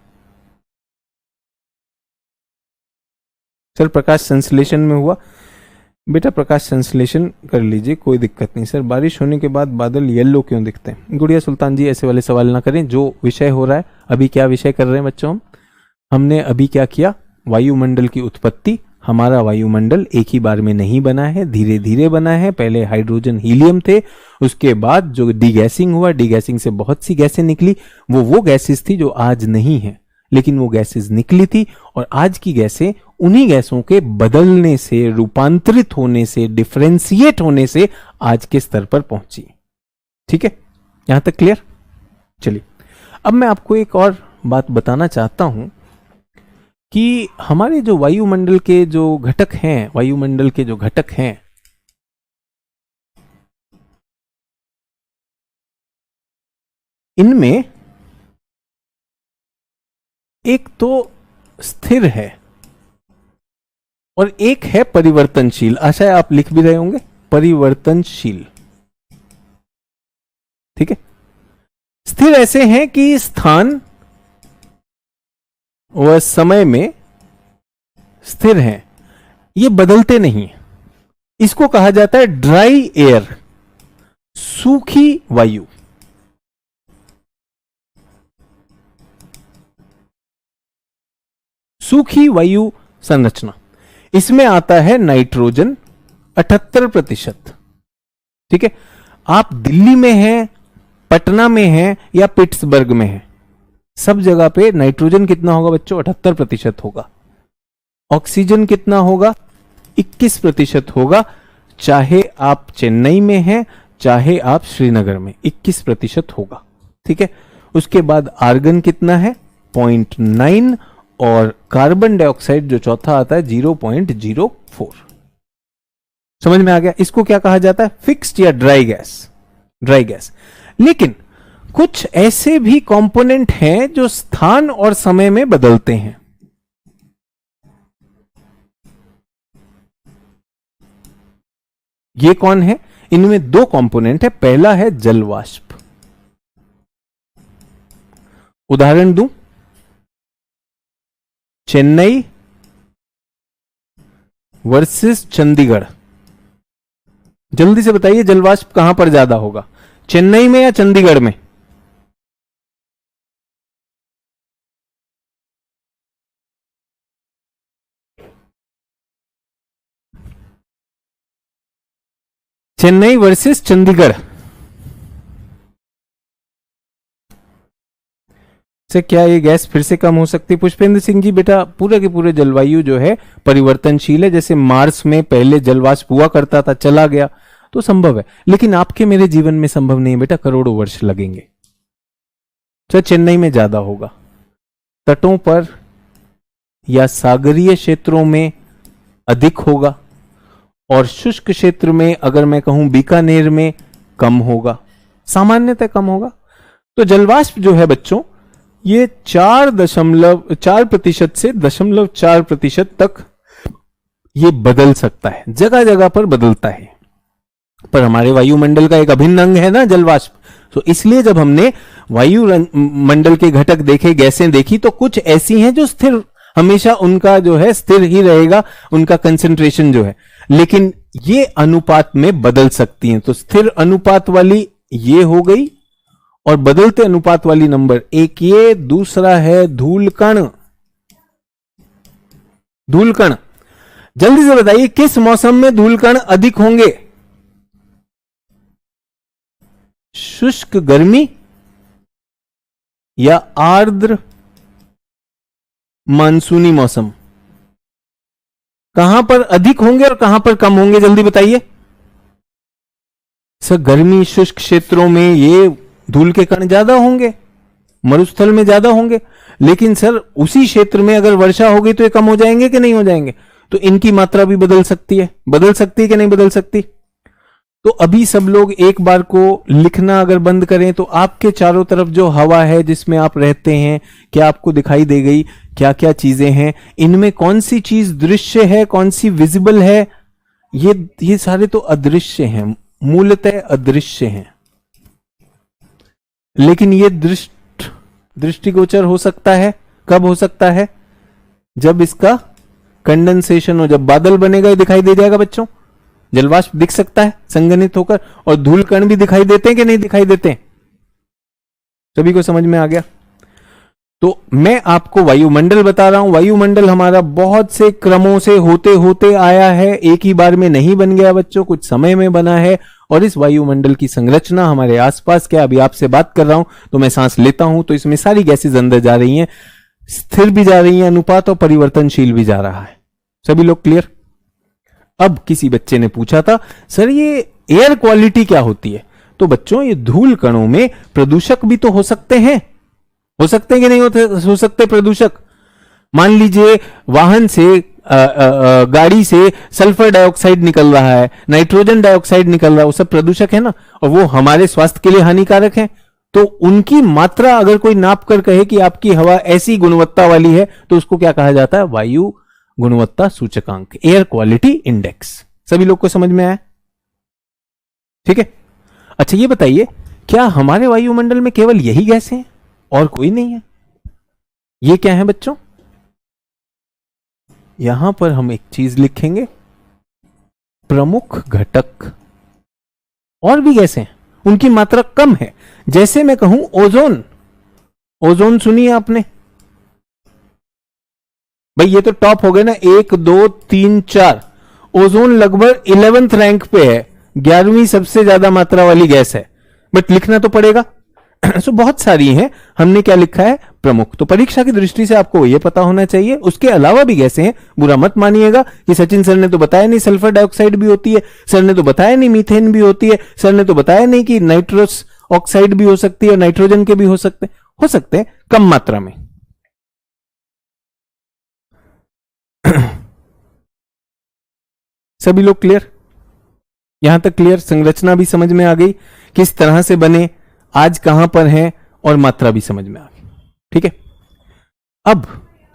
सर, प्रकाश संश्लेषण में हुआ बेटा, प्रकाश संश्लेषण कर लीजिए, कोई दिक्कत नहीं। सर बारिश होने के बाद बादल येलो क्यों दिखते हैं? गुड़िया सुल्तान जी ऐसे वाले सवाल ना करें। जो विषय हो रहा है अभी, क्या विषय कर रहे हैं बच्चों हमने अभी क्या किया? वायुमंडल की उत्पत्ति। हमारा वायुमंडल एक ही बार में नहीं बना है, धीरे धीरे बना है। पहले हाइड्रोजन हीलियम थे, उसके बाद जो डीगैसिंग हुआ, डीगैसिंग से बहुत सी गैसें निकली। वो गैसेस थी जो आज नहीं है, लेकिन वो गैसेस निकली थी। और आज की गैसें उन्हीं गैसों के बदलने से, रूपांतरित होने से, डिफरेंशिएट होने से आज के स्तर पर पहुंची। ठीक है, यहां तक क्लियर? चलिए अब मैं आपको एक और बात बताना चाहता हूं कि हमारे जो वायुमंडल के जो घटक हैं, वायुमंडल के जो घटक हैं, इनमें एक तो स्थिर है और एक है परिवर्तनशील। आशा है आप लिख भी रहे होंगे, परिवर्तनशील। ठीक है, स्थिर ऐसे हैं कि स्थान व समय में स्थिर हैं, ये बदलते नहीं। इसको कहा जाता है ड्राई एयर, सूखी वायु। सूखी वायु संरचना, इसमें आता है नाइट्रोजन 78%। ठीक है, आप दिल्ली में हैं, पटना में हैं या पिट्सबर्ग में हैं, सब जगह पे नाइट्रोजन कितना होगा बच्चों? 78% होगा। ऑक्सीजन कितना होगा? 21% होगा, चाहे आप चेन्नई में हैं चाहे आप श्रीनगर में, 21% होगा। ठीक है, उसके बाद आर्गन कितना है? 0.9, और कार्बन डाइऑक्साइड जो चौथा आता है 0.04। समझ में आ गया? इसको क्या कहा जाता है? फिक्स्ड या ड्राई गैस। Dry gas. लेकिन कुछ ऐसे भी कंपोनेंट हैं जो स्थान और समय में बदलते हैं। ये कौन है? इनमें दो कंपोनेंट है। पहला है जल वाष्प। उदाहरण दूं, चेन्नई वर्सेस चंडीगढ़। जल्दी से बताइए जल वाष्प कहां पर ज्यादा होगा, चेन्नई में या चंडीगढ़ में? चेन्नई वर्सेस चंडीगढ़ से क्या ये गैस फिर से कम हो सकती है? पुष्पेंद्र सिंह जी, बेटा पूरे के पूरे जलवायु जो है परिवर्तनशील है। जैसे मार्स में पहले जलवाष्प हुआ करता था, चला गया, तो संभव है, लेकिन आपके मेरे जीवन में संभव नहीं है बेटा, करोड़ों वर्ष लगेंगे। तो चेन्नई में ज्यादा होगा, तटों पर या सागरीय क्षेत्रों में अधिक होगा, और शुष्क क्षेत्र में अगर मैं कहूं बीकानेर में कम होगा, सामान्यतः कम होगा। तो जलवाष्प जो है बच्चों, ये 4.4% से 0.4% तक ये बदल सकता है, जगह जगह पर बदलता है। पर हमारे वायुमंडल का एक अभिन्न अंग है ना जलवाष्प, तो इसलिए जब हमने वायुमंडल के घटक देखे, गैसें देखी, तो कुछ ऐसी हैं जो स्थिर, हमेशा उनका जो है स्थिर ही रहेगा, उनका कंसेंट्रेशन जो है, लेकिन ये अनुपात में बदल सकती हैं। तो स्थिर अनुपात वाली ये हो गई, और बदलते अनुपात वाली नंबर एक ये, दूसरा है धूलकण। धूलकण, जल्दी से बताइए किस मौसम में धूलकण अधिक होंगे? शुष्क गर्मी या आर्द्र मानसूनी मौसम? कहां पर अधिक होंगे और कहां पर कम होंगे, जल्दी बताइए। सर गर्मी शुष्क क्षेत्रों में ये धूल के कण ज्यादा होंगे, मरुस्थल में ज्यादा होंगे, लेकिन सर उसी क्षेत्र में अगर वर्षा होगी तो ये कम हो जाएंगे कि नहीं हो जाएंगे? तो इनकी मात्रा भी बदल सकती है कि नहीं बदल सकती? तो अभी सब लोग एक बार को लिखना अगर बंद करें तो आपके चारों तरफ जो हवा है जिसमें आप रहते हैं, क्या आपको दिखाई दे गई? क्या क्या चीजें हैं, इनमें कौन सी चीज दृश्य है, कौन सी विजिबल है? ये सारे तो अदृश्य हैं, मूलतः अदृश्य हैं, लेकिन ये दृष्टिगोचर हो सकता है। कब हो सकता है? जब इसका कंडेंसेशन हो, जब बादल बनेगा ये दिखाई दे जाएगा बच्चों, जलवाष्प दिख सकता है संघनित होकर, और धूल कण भी दिखाई देते हैं कि नहीं दिखाई देते हैं? सभी को समझ में आ गया? तो मैं आपको वायुमंडल बता रहा हूं। वायुमंडल हमारा बहुत से क्रमों से होते होते आया है, एक ही बार में नहीं बन गया बच्चों, कुछ समय में बना है। और इस वायुमंडल की संरचना हमारे आसपास, क्या अभी आपसे बात कर रहा हूं तो मैं सांस लेता हूं तो इसमें सारी गैसेज अंदर जा रही हैं, स्थिर भी जा रही हैं अनुपात, और परिवर्तनशील भी जा रहा है। सभी लोग क्लियर? अब किसी बच्चे ने पूछा था, सर ये एयर क्वालिटी क्या होती है? तो बच्चों, ये धूल कणों में प्रदूषक भी तो हो सकते हैं कि नहीं हो सकते प्रदूषक? मान लीजिए वाहन से, गाड़ी से सल्फर डाइऑक्साइड निकल रहा है, नाइट्रोजन डाइऑक्साइड निकल रहा है, वो सब प्रदूषक है ना, और वो हमारे स्वास्थ्य के लिए हानिकारक है। तो उनकी मात्रा अगर कोई नाप कर कहे कि आपकी हवा ऐसी गुणवत्ता वाली है, तो उसको क्या कहा जाता है? वायु गुणवत्ता सूचकांक, एयर क्वालिटी इंडेक्स। सभी लोग को समझ में आया? ठीक है। अच्छा ये बताइए, क्या हमारे वायुमंडल में केवल यही गैसें हैं और कोई नहीं है? ये क्या है बच्चों? यहां पर हम एक चीज लिखेंगे, प्रमुख घटक। और भी गैसें हैं, उनकी मात्रा कम है। जैसे मैं कहूं ओजोन, ओजोन सुनिए आपने भाई, ये तो टॉप हो गए ना, 1 2 3 4। ओजोन लगभग 11th रैंक पे है, 11वीं सबसे ज्यादा मात्रा वाली गैस है, बट लिखना तो पड़ेगा। सो बहुत सारी हैं, हमने क्या लिखा है, प्रमुख। तो परीक्षा की दृष्टि से आपको ये पता होना चाहिए। उसके अलावा भी गैसें हैं, बुरा मत मानिएगा कि सचिन सर ने तो बताया नहीं सल्फर डाइऑक्साइड भी होती है, सर ने तो बताया नहीं मीथेन भी होती है, सर ने तो बताया नहीं कि नाइट्रस ऑक्साइड भी हो सकती है और नाइट्रोजन के भी हो सकते हैं कम मात्रा में। सभी लोग क्लियर? यहां तक क्लियर? संरचना भी समझ में आ गई, किस तरह से बने, आज कहां पर हैं, और मात्रा भी समझ में आ गई। ठीक है, अब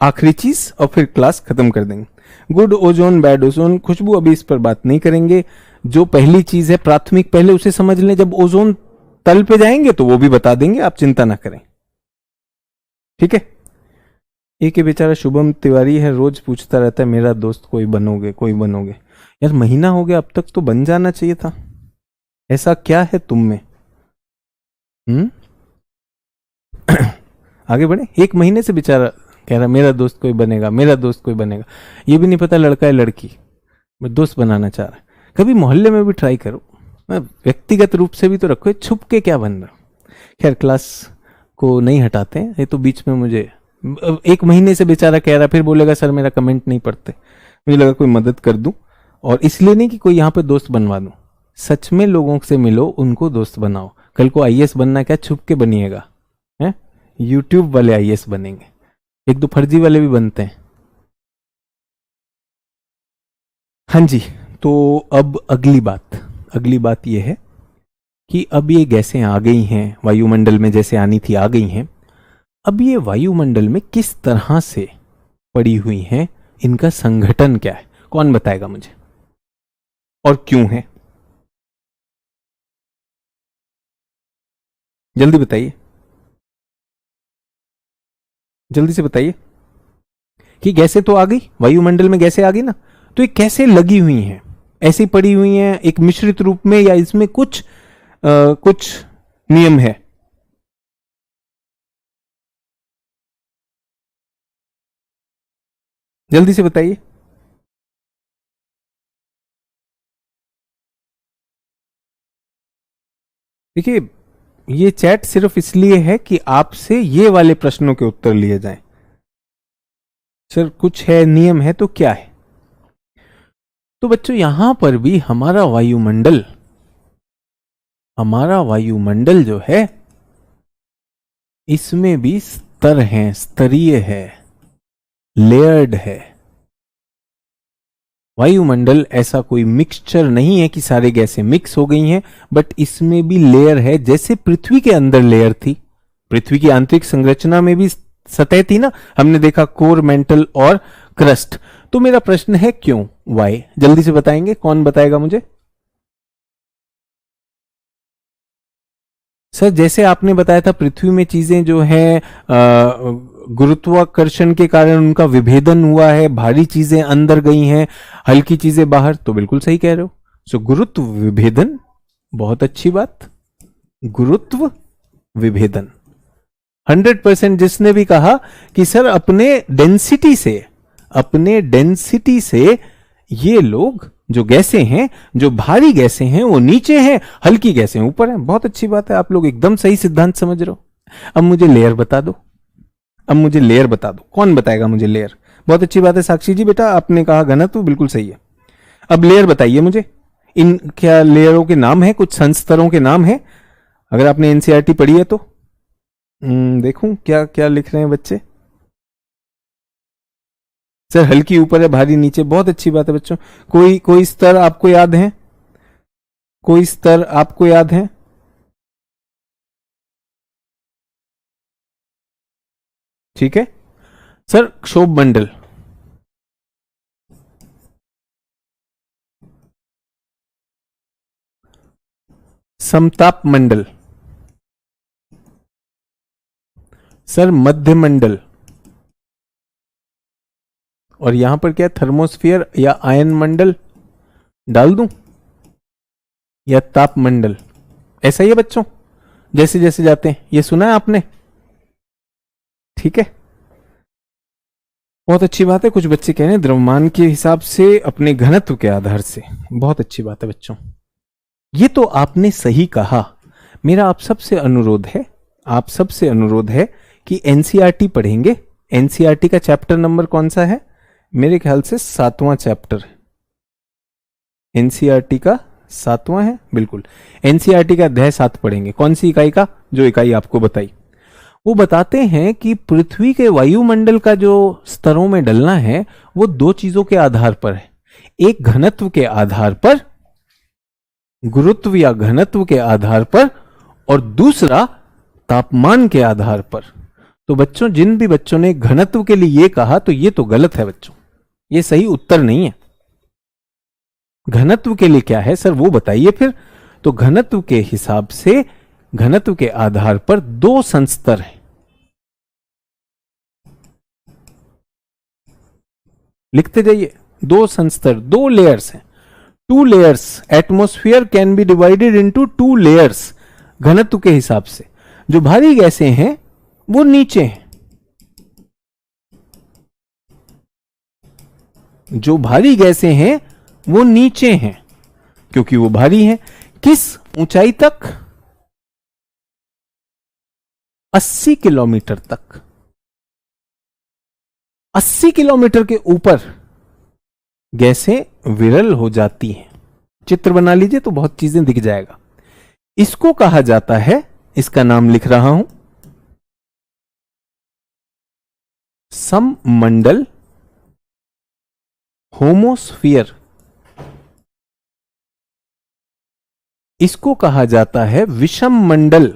आखिरी चीज और फिर क्लास खत्म कर देंगे। गुड ओजोन, बैड ओजोन, खुशबू, अभी इस पर बात नहीं करेंगे। जो पहली चीज है प्राथमिक, पहले उसे समझ लें। जब ओजोन तल पे जाएंगे तो वो भी बता देंगे, आप चिंता ना करें। ठीक है, एक बेचारा शुभम तिवारी है, रोज पूछता रहता है मेरा दोस्त कोई बनोगे, कोई बनोगे। यार महीना हो गया, अब तक तो बन जाना चाहिए था। ऐसा क्या है तुम में? आगे बढ़े। एक महीने से बेचारा कह रहा मेरा दोस्त कोई बनेगा, मेरा दोस्त कोई बनेगा। ये भी नहीं पता लड़का है लड़की, मैं दोस्त बनाना चाह रहा है। कभी मोहल्ले में भी ट्राई करो, व्यक्तिगत रूप से भी तो रखो, छुप के क्या बन रहा। खैर क्लास को नहीं हटाते हैं, ये तो बीच में मुझे एक महीने से बेचारा कह रहा, फिर बोलेगा सर मेरा कमेंट नहीं पढ़ते। मुझे लगा कोई मदद कर दूं, और इसलिए नहीं कि कोई यहाँ पे दोस्त बनवा दूं, सच में लोगों से मिलो, उनको दोस्त बनाओ। कल को आईएएस बनना क्या छुप के बनिएगा, हैं? यूट्यूब वाले आईएएस बनेंगे, एक दो फर्जी वाले भी बनते हैं। हाँ जी, तो अब अगली बात यह है कि अब ये गैसें आ गई हैं वायुमंडल में, जैसे आनी थी आ गई हैं। अब ये वायुमंडल में किस तरह से पड़ी हुई हैं, इनका संगठन क्या है, कौन बताएगा मुझे, और क्यों है? जल्दी बताइए, जल्दी से बताइए कि गैसें तो आ गई, वायुमंडल में गैसें आ गई ना, तो ये कैसे लगी हुई हैं? ऐसी पड़ी हुई हैं एक मिश्रित रूप में, या इसमें कुछ नियम है? जल्दी से बताइए। देखिए, ये चैट सिर्फ इसलिए है कि आपसे ये वाले प्रश्नों के उत्तर लिए जाएं। सर कुछ है, नियम है, तो क्या है? तो बच्चों यहां पर भी हमारा वायुमंडल जो है, इसमें भी स्तर हैं, स्तरीय है, लेयर्ड है। वायुमंडल ऐसा कोई मिक्सचर नहीं है कि सारे गैसें मिक्स हो गई हैं, बट इसमें भी लेयर है। जैसे पृथ्वी के अंदर लेयर थी, पृथ्वी की आंतरिक संरचना में भी सतह थी ना, हमने देखा कोर, मेंटल और क्रस्ट। तो मेरा प्रश्न है क्यों, वाई? जल्दी से बताएंगे, कौन बताएगा मुझे? सर जैसे आपने बताया था पृथ्वी में चीजें जो है गुरुत्वाकर्षण के कारण उनका विभेदन हुआ है, भारी चीजें अंदर गई हैं, हल्की चीजें बाहर। तो बिल्कुल सही कह रहे हो। सो गुरुत्व विभेदन, बहुत अच्छी बात, गुरुत्व विभेदन 100%। जिसने भी कहा कि सर अपने डेंसिटी से ये लोग जो गैसें हैं, जो भारी गैसें हैं वो नीचे हैं, हल्की गैसें ऊपर हैं, बहुत अच्छी बात है, आप लोग एकदम सही सिद्धांत समझ रहे हो। अब मुझे लेयर बता दो, कौन बताएगा मुझे लेयर? बहुत अच्छी बात है साक्षी जी, बेटा आपने कहा घनत्व, बिल्कुल सही है। अब लेयर बताइए मुझे, इन क्या लेयरों के नाम है, कुछ संस्तरों के नाम है? अगर आपने एनसीईआरटी पढ़ी है तो देखूं क्या क्या लिख रहे हैं बच्चे। सर हल्की ऊपर है, भारी नीचे, बहुत अच्छी बात है बच्चों। कोई स्तर आपको याद है? कोई स्तर आपको याद है? ठीक है सर, क्षोभ मंडल, समताप मंडल, सर मध्य मंडल, और यहां पर क्या, थर्मोस्फियर या आयन मंडल डाल दूं, या ताप मंडल? ऐसा ही है बच्चों, जैसे जैसे जाते हैं। ये सुना है आपने? ठीक है, बहुत अच्छी बात है। कुछ बच्चे कह रहे हैं द्रव्यमान के हिसाब से, अपने घनत्व के आधार से, बहुत अच्छी बात है बच्चों। ये तो आपने सही कहा। मेरा आप सबसे अनुरोध है, आप सबसे अनुरोध है कि एनसीईआरटी पढ़ेंगे। एनसीईआरटी का चैप्टर नंबर कौन सा है? मेरे ख्याल से 7वां चैप्टर है। एनसीईआरटी का 7वां है, बिल्कुल। एनसीईआरटी का अध्याय 7 पढ़ेंगे। कौन सी इकाई का? जो इकाई आपको बताई। वो बताते हैं कि पृथ्वी के वायुमंडल का जो स्तरों में डलना है वो 2 चीजों के आधार पर है। एक घनत्व के आधार पर, गुरुत्व या घनत्व के आधार पर, और दूसरा तापमान के आधार पर। तो बच्चों, जिन भी बच्चों ने घनत्व के लिए ये कहा तो ये तो गलत है बच्चों, ये सही उत्तर नहीं है। घनत्व के लिए क्या है सर, वो बताइए फिर। तो घनत्व के हिसाब से, घनत्व के आधार पर 2 संस्तर हैं। लिखते जाइए, 2 संस्तर, 2 लेयर्स हैं। 2 layers, atmosphere can be divided into 2 layers. घनत्व के हिसाब से जो भारी गैसें हैं वो नीचे हैं, जो भारी गैसें हैं वो नीचे हैं क्योंकि वो भारी हैं। किस ऊंचाई तक? 80 किलोमीटर तक। 80 किलोमीटर के ऊपर गैसें विरल हो जाती हैं। चित्र बना लीजिए तो बहुत चीजें दिख जाएगा। इसको कहा जाता है, इसका नाम लिख रहा हूं, सममंडल, होमोस्फियर। इसको कहा जाता है विषम मंडल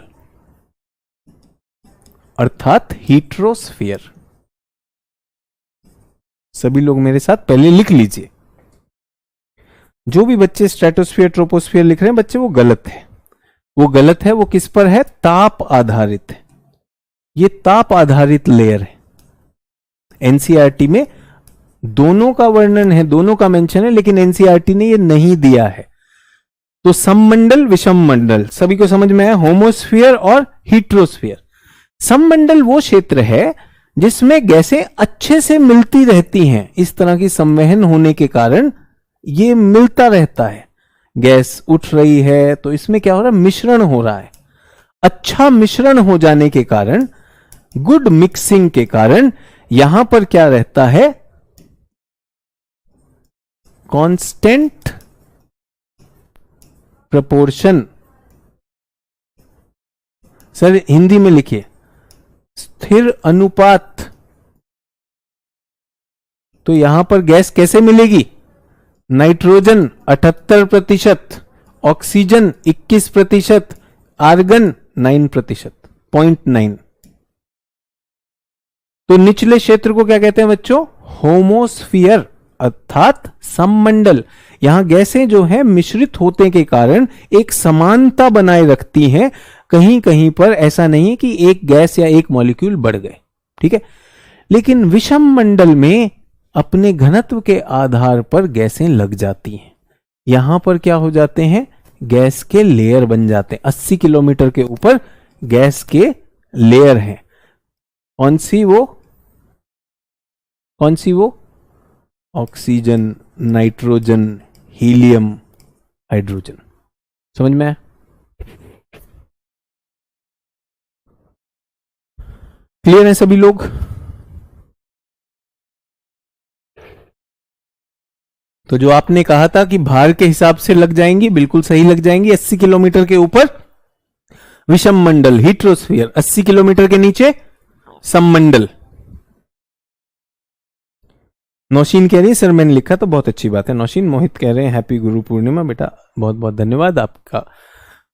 अर्थात हीट्रोस्फियर। सभी लोग मेरे साथ पहले लिख लीजिए। जो भी बच्चे स्ट्रेटोस्फियर, ट्रोपोस्फियर लिख रहे हैं बच्चे, वो गलत है। वो गलत है। वो किस पर है? ताप आधारित है। ये ताप आधारित लेयर है। एनसीईआरटी में दोनों का वर्णन है, दोनों का मेंशन है, लेकिन एनसीईआरटी ने ये नहीं दिया है। तो सममंडल, विषम मंडल सभी को समझ में आया? होमोस्फियर और हीट्रोस्फियर। सममंडल वो क्षेत्र है जिसमें गैसें अच्छे से मिलती रहती हैं। इस तरह की संवहन होने के कारण ये मिलता रहता है। गैस उठ रही है तो इसमें क्या हो रहा है? मिश्रण हो रहा है। अच्छा मिश्रण हो जाने के कारण, गुड मिक्सिंग के कारण यहां पर क्या रहता है? Constant proportion. सर हिंदी में लिखिए, स्थिर अनुपात। तो यहां पर गैस कैसे मिलेगी? Nitrogen 78%, oxygen 21%, argon 9%, 0.9। तो निचले क्षेत्र को क्या कहते हैं बच्चों? होमोस्फियर अर्थात सममंडल। यहां गैसें जो हैं मिश्रित होने के कारण एक समानता बनाए रखती हैं। कहीं कहीं पर ऐसा नहीं है कि एक गैस या एक मॉलिक्यूल बढ़ गए, ठीक है। लेकिन विषम मंडल में अपने घनत्व के आधार पर गैसें लग जाती हैं। यहां पर क्या हो जाते हैं? गैस के लेयर बन जाते हैं। 80 किलोमीटर के ऊपर गैस के लेयर हैं। कौन सी वो? कौन सी वो? Oxygen, nitrogen, helium, hydrogen. समझ में आया? क्लियर है सभी लोग? तो जो आपने कहा था कि भार के हिसाब से लग जाएंगी, बिल्कुल सही लग जाएंगी। 80 किलोमीटर के ऊपर विषम मंडल, हीट्रोस्फियर। 80 किलोमीटर के नीचे सममंडल। नौशीन कह रही है सर मैंने लिखा तो बहुत अच्छी बात है। नौशीन, मोहित कह रहे हैं हैप्पी गुरु पूर्णिमा। बेटा बहुत बहुत धन्यवाद आपका,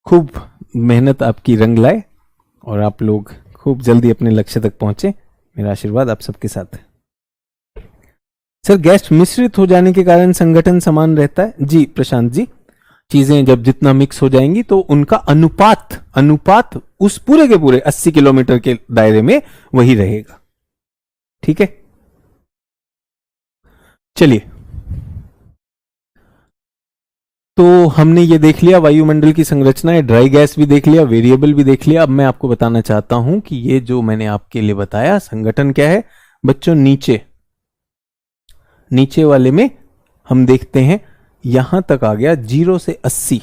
खूब मेहनत आपकी रंग लाए और आप लोग खूब जल्दी अपने लक्ष्य तक पहुंचे। मेरा आशीर्वाद आप सबके साथ है। सर गैस मिश्रित हो जाने के कारण संगठन समान रहता है? जी प्रशांत जी, चीजें जब जितना मिक्स हो जाएंगी तो उनका अनुपात उस पूरे के पूरे 80 किलोमीटर के दायरे में वही रहेगा, ठीक है। चलिए, तो हमने ये देख लिया वायुमंडल की संरचना है, ड्राई गैस भी देख लिया, वेरिएबल भी देख लिया। अब मैं आपको बताना चाहता हूं कि ये जो मैंने आपके लिए बताया संगठन क्या है बच्चों। नीचे वाले में हम देखते हैं यहां तक आ गया 0 से 80।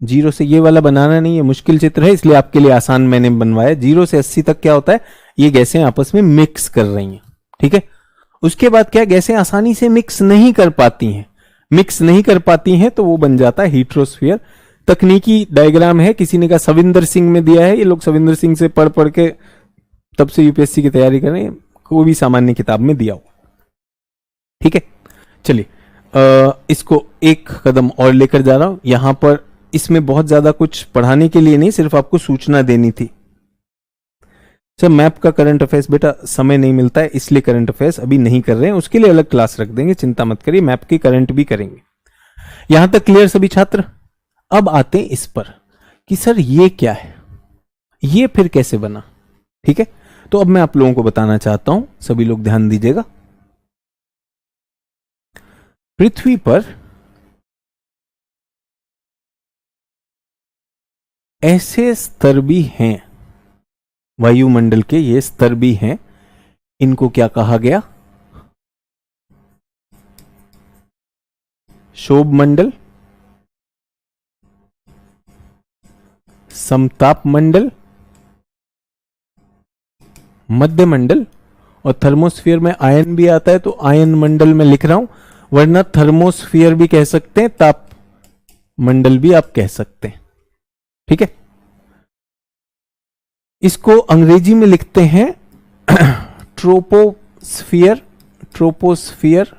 जीरो से ये वाला बनाना नहीं है, मुश्किल चित्र है, इसलिए आपके लिए आसान मैंने बनवाया। 0 से 80 तक क्या होता है, ये गैसें आपस में मिक्स कर रही हैं, ठीक है। उसके बाद क्या, गैसें आसानी से मिक्स नहीं कर पाती हैं, मिक्स नहीं कर पाती हैं तो वो बन जाता है हीट्रोस्फीयर। तकनीकी डायग्राम है, किसी ने कहा सविंदर सिंह में दिया है, ये लोग सविंदर सिंह से पढ़ पढ़ के तब से यूपीएससी की तैयारी कर रहे हैं, कोई भी सामान्य किताब में दिया हो, ठीक है। चलिए इसको एक कदम और लेकर जा रहा हूं यहां पर। इसमें बहुत ज्यादा कुछ पढ़ाने के लिए नहीं, सिर्फ आपको सूचना देनी थी। सर मैप का करंट अफेयर्स बेटा समय नहीं मिलता है, इसलिए करंट अफेयर्स अभी नहीं कर रहे हैं, उसके लिए अलग क्लास रख देंगे, चिंता मत करिए, मैप की करंट भी करेंगे। यहां तक क्लियर सभी छात्र? अब आते हैं इस पर कि सर ये क्या है, ये फिर कैसे बना, ठीक है। तो अब मैं आप लोगों को बताना चाहता हूं, सभी लोग ध्यान दीजिएगा। पृथ्वी पर ऐसे स्तर भी हैं, वायुमंडल के ये स्तर भी हैं, इनको क्या कहा गया, शोभ मंडल, समताप मंडल, मध्य मंडल, और थर्मोस्फीयर में आयन भी आता है तो आयन मंडल में लिख रहा हूं, वरना थर्मोस्फीयर भी कह सकते हैं, ताप मंडल भी आप कह सकते हैं, ठीक है। इसको अंग्रेजी में लिखते हैं ट्रोपोस्फियर, ट्रोपोस्फियर,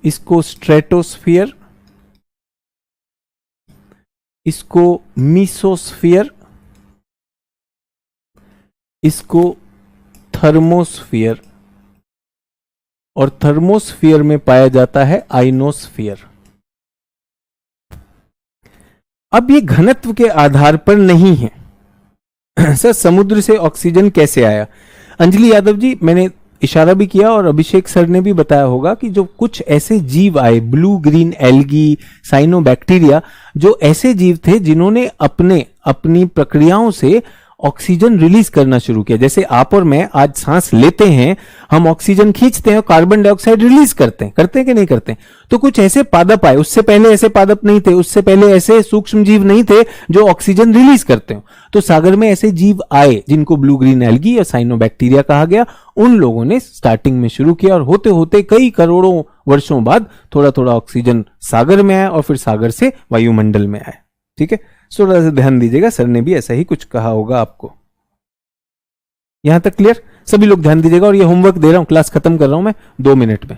इसको स्ट्रेटोस्फियर, इसको मीसोस्फियर, इसको थर्मोस्फियर, और थर्मोस्फियर में पाया जाता है आइनोस्फियर। अब ये घनत्व के आधार पर नहीं है। सर समुद्र से ऑक्सीजन कैसे आया? अंजलि यादव जी, मैंने इशारा भी किया और अभिषेक सर ने भी बताया होगा कि जो कुछ ऐसे जीव आए, ब्लू ग्रीन एल्गी, साइनोबैक्टीरिया, जो ऐसे जीव थे जिन्होंने अपनी प्रक्रियाओं से ऑक्सीजन रिलीज करना शुरू किया। जैसे आप और मैं आज सांस लेते हैं, हम ऑक्सीजन खींचते हैं और कार्बन डाइऑक्साइड रिलीज करते हैं कि नहीं करते हैं? तो कुछ ऐसे पादप आए, उससे पहले ऐसे पादप नहीं थे, उससे पहले ऐसे सूक्ष्म जीव नहीं थे जो ऑक्सीजन रिलीज करते हो। तो सागर में ऐसे जीव आए जिनको ब्लू ग्रीन एल्गी या साइनोबैक्टीरिया कहा गया। उन लोगों ने स्टार्टिंग में शुरू किया और होते होते कई करोड़ों वर्षों बाद थोड़ा थोड़ा ऑक्सीजन सागर में आया और फिर सागर से वायुमंडल में आया, ठीक है। थोड़ा सा ध्यान दीजिएगा, सर ने भी ऐसा ही कुछ कहा होगा आपको। यहां तक क्लियर? सभी लोग ध्यान दीजिएगा, और ये होमवर्क दे रहा हूं, क्लास खत्म कर रहा हूं मैं 2 मिनट में।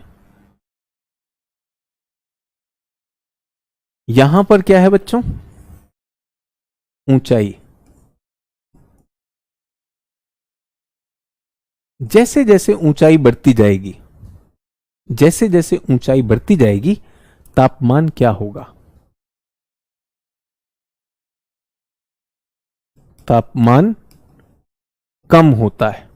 यहां पर क्या है बच्चों? ऊंचाई। जैसे जैसे ऊंचाई बढ़ती जाएगी, जैसे जैसे ऊंचाई बढ़ती जाएगी, तापमान क्या होगा? तापमान कम होता है।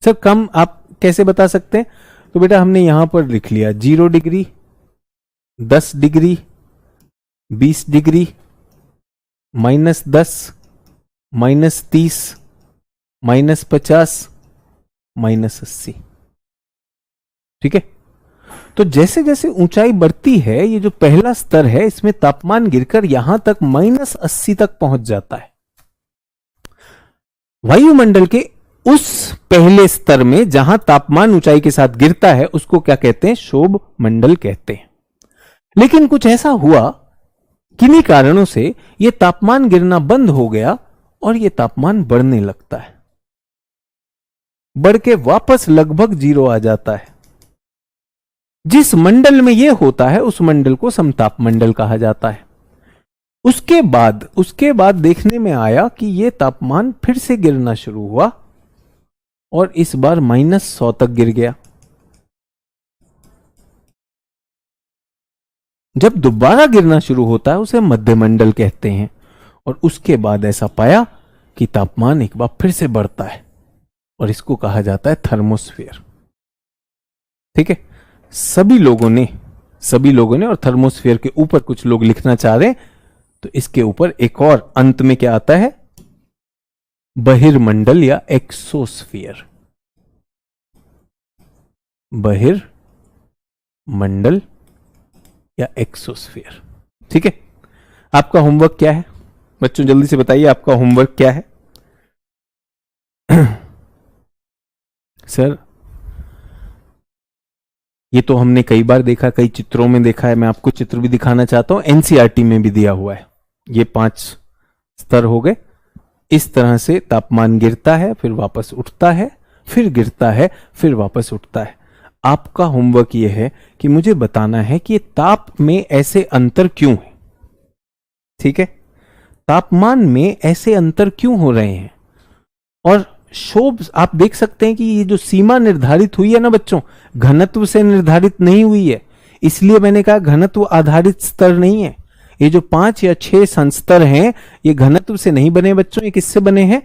सर कम आप कैसे बता सकते हैं? तो बेटा हमने यहां पर लिख लिया 0 डिग्री, 10 डिग्री, 20 डिग्री, -10, -30, -50, -80, ठीक है। तो जैसे जैसे ऊंचाई बढ़ती है, ये जो पहला स्तर है इसमें तापमान गिरकर यहां तक -80 तक पहुंच जाता है। वायुमंडल के उस पहले स्तर में जहां तापमान ऊंचाई के साथ गिरता है उसको क्या कहते हैं? शोभ मंडल कहते हैं। लेकिन कुछ ऐसा हुआ, किन्हीं कारणों से यह तापमान गिरना बंद हो गया और यह तापमान बढ़ने लगता है, बढ़ के वापस लगभग 0 आ जाता है। जिस मंडल में यह होता है उस मंडल को समताप मंडल कहा जाता है। उसके बाद देखने में आया कि यह तापमान फिर से गिरना शुरू हुआ और इस बार -100 तक गिर गया। जब दोबारा गिरना शुरू होता है उसे मध्य मंडल कहते हैं, और उसके बाद ऐसा पाया कि तापमान एक बार फिर से बढ़ता है और इसको कहा जाता है थर्मोस्फीयर, ठीक है। सभी लोगों ने और थर्मोस्फीयर के ऊपर कुछ लोग लिखना चाह रहे हैं, तो इसके ऊपर एक और अंत में क्या आता है? बहिर्मंडल या एक्सोस्फीयर। बहिर्मंडल या एक्सोस्फीयर, ठीक है। आपका होमवर्क क्या है बच्चों, जल्दी से बताइए आपका होमवर्क क्या है। सर ये तो हमने कई बार देखा, कई चित्रों में देखा है, मैं आपको चित्र भी दिखाना चाहता हूं, एनसीईआरटी में भी दिया हुआ है। ये 5 स्तर हो गए। इस तरह से तापमान गिरता है, फिर वापस उठता है, फिर गिरता है, फिर वापस उठता है। आपका होमवर्क यह है कि मुझे बताना है कि ताप में ऐसे अंतर क्यों है। ठीक है, तापमान में ऐसे अंतर क्यों हो रहे हैं। और शोभ आप देख सकते हैं कि ये जो सीमा निर्धारित हुई है ना बच्चों, घनत्व से निर्धारित नहीं हुई है। इसलिए मैंने कहा घनत्व आधारित स्तर नहीं है। ये जो 5 या 6 संस्तर हैं, ये घनत्व से नहीं बने बच्चों, ये किससे बने हैं?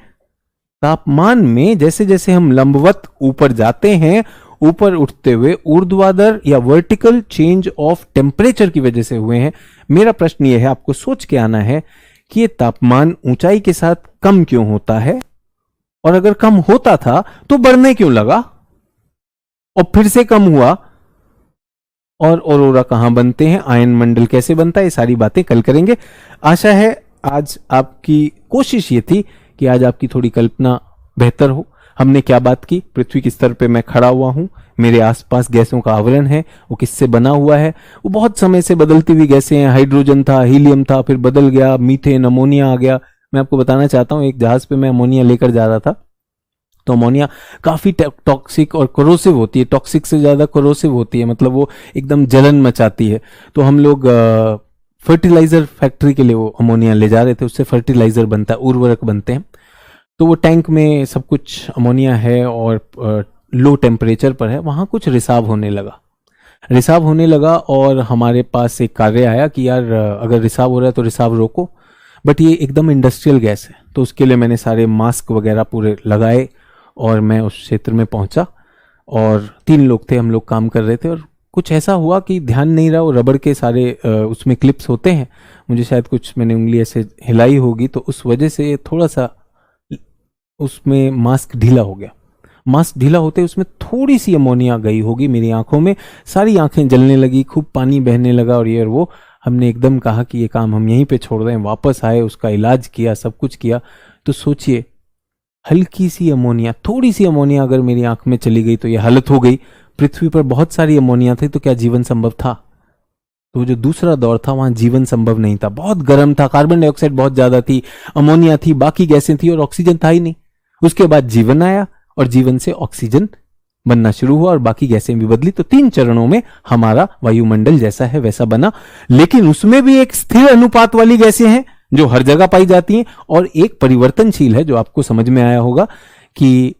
तापमान में जैसे जैसे हम लंबवत ऊपर जाते हैं, ऊपर उठते हुए ऊर्ध्वाधर या वर्टिकल चेंज ऑफ टेम्परेचर की वजह से हुए हैं। मेरा प्रश्न यह है, आपको सोच के आना है कि ये तापमान ऊंचाई के साथ कम क्यों होता है, और अगर कम होता था तो बढ़ने क्यों लगा, और फिर से कम हुआ, और ऑरोरा कहां बनते हैं, आयन मंडल कैसे बनता है, ये सारी बातें कल करेंगे। आशा है आज आपकी कोशिश ये थी कि आज आपकी थोड़ी कल्पना बेहतर हो। हमने क्या बात की, पृथ्वी के स्तर पे मैं खड़ा हुआ हूं, मेरे आसपास गैसों का आवरण है, वो किससे बना हुआ है, वो बहुत समय से बदलती हुई गैसें हैं। हाइड्रोजन था, हीलियम था, फिर बदल गया, मीथेन, अमोनिया आ गया। मैं आपको बताना चाहता हूं, एक जहाज पे मैं अमोनिया लेकर जा रहा था, तो अमोनिया काफी टॉक्सिक और कोरोसिव होती है, टॉक्सिक से ज्यादा कोरोसिव होती है, मतलब वो एकदम जलन मचाती है। तो हम लोग फर्टिलाइजर फैक्ट्री के लिए वो अमोनिया ले जा रहे थे, उससे फर्टिलाइजर बनता है, उर्वरक बनते हैं। तो वो टैंक में सब कुछ अमोनिया है और लो टेम्परेचर पर है, वहां कुछ रिसाव होने लगा और हमारे पास एक कार्य आया कि यार अगर रिसाव हो रहा है तो रिसाव रोको। बट ये एकदम इंडस्ट्रियल गैस है, तो उसके लिए मैंने सारे मास्क वगैरह पूरे लगाए और मैं उस क्षेत्र में पहुंचा, और 3 लोग थे, हम लोग काम कर रहे थे, और कुछ ऐसा हुआ कि ध्यान नहीं रहा, वो रबड़ के सारे उसमें क्लिप्स होते हैं, मुझे शायद कुछ मैंने उंगली ऐसे हिलाई होगी, तो उस वजह से थोड़ा सा उसमें मास्क ढीला हो गया। मास्क ढीला होते उसमें थोड़ी सी अमोनिया गई होगी मेरी आंखों में, सारी आंखें जलने लगी, खूब पानी बहने लगा, और ये और वो। हमने एकदम कहा कि ये काम हम यहीं पे छोड़ दें, वापस आए, उसका इलाज किया, सब कुछ किया। तो सोचिए, हल्की सी अमोनिया, थोड़ी सी अमोनिया अगर मेरी आंख में चली गई तो ये हालत हो गई। पृथ्वी पर बहुत सारी अमोनिया थी, तो क्या जीवन संभव था? तो जो दूसरा दौर था वहां जीवन संभव नहीं था, बहुत गर्म था, कार्बन डाइऑक्साइड बहुत ज्यादा थी, अमोनिया थी, बाकी गैसें थी, और ऑक्सीजन था ही नहीं। उसके बाद जीवन आया और जीवन से ऑक्सीजन बनना शुरू हुआ और बाकी गैसें भी बदली। तो 3 चरणों में हमारा वायुमंडल जैसा है वैसा बना। लेकिन उसमें भी एक स्थिर अनुपात वाली गैसें हैं जो हर जगह पाई जाती हैं, और एक परिवर्तनशील है जो आपको समझ में आया होगा कि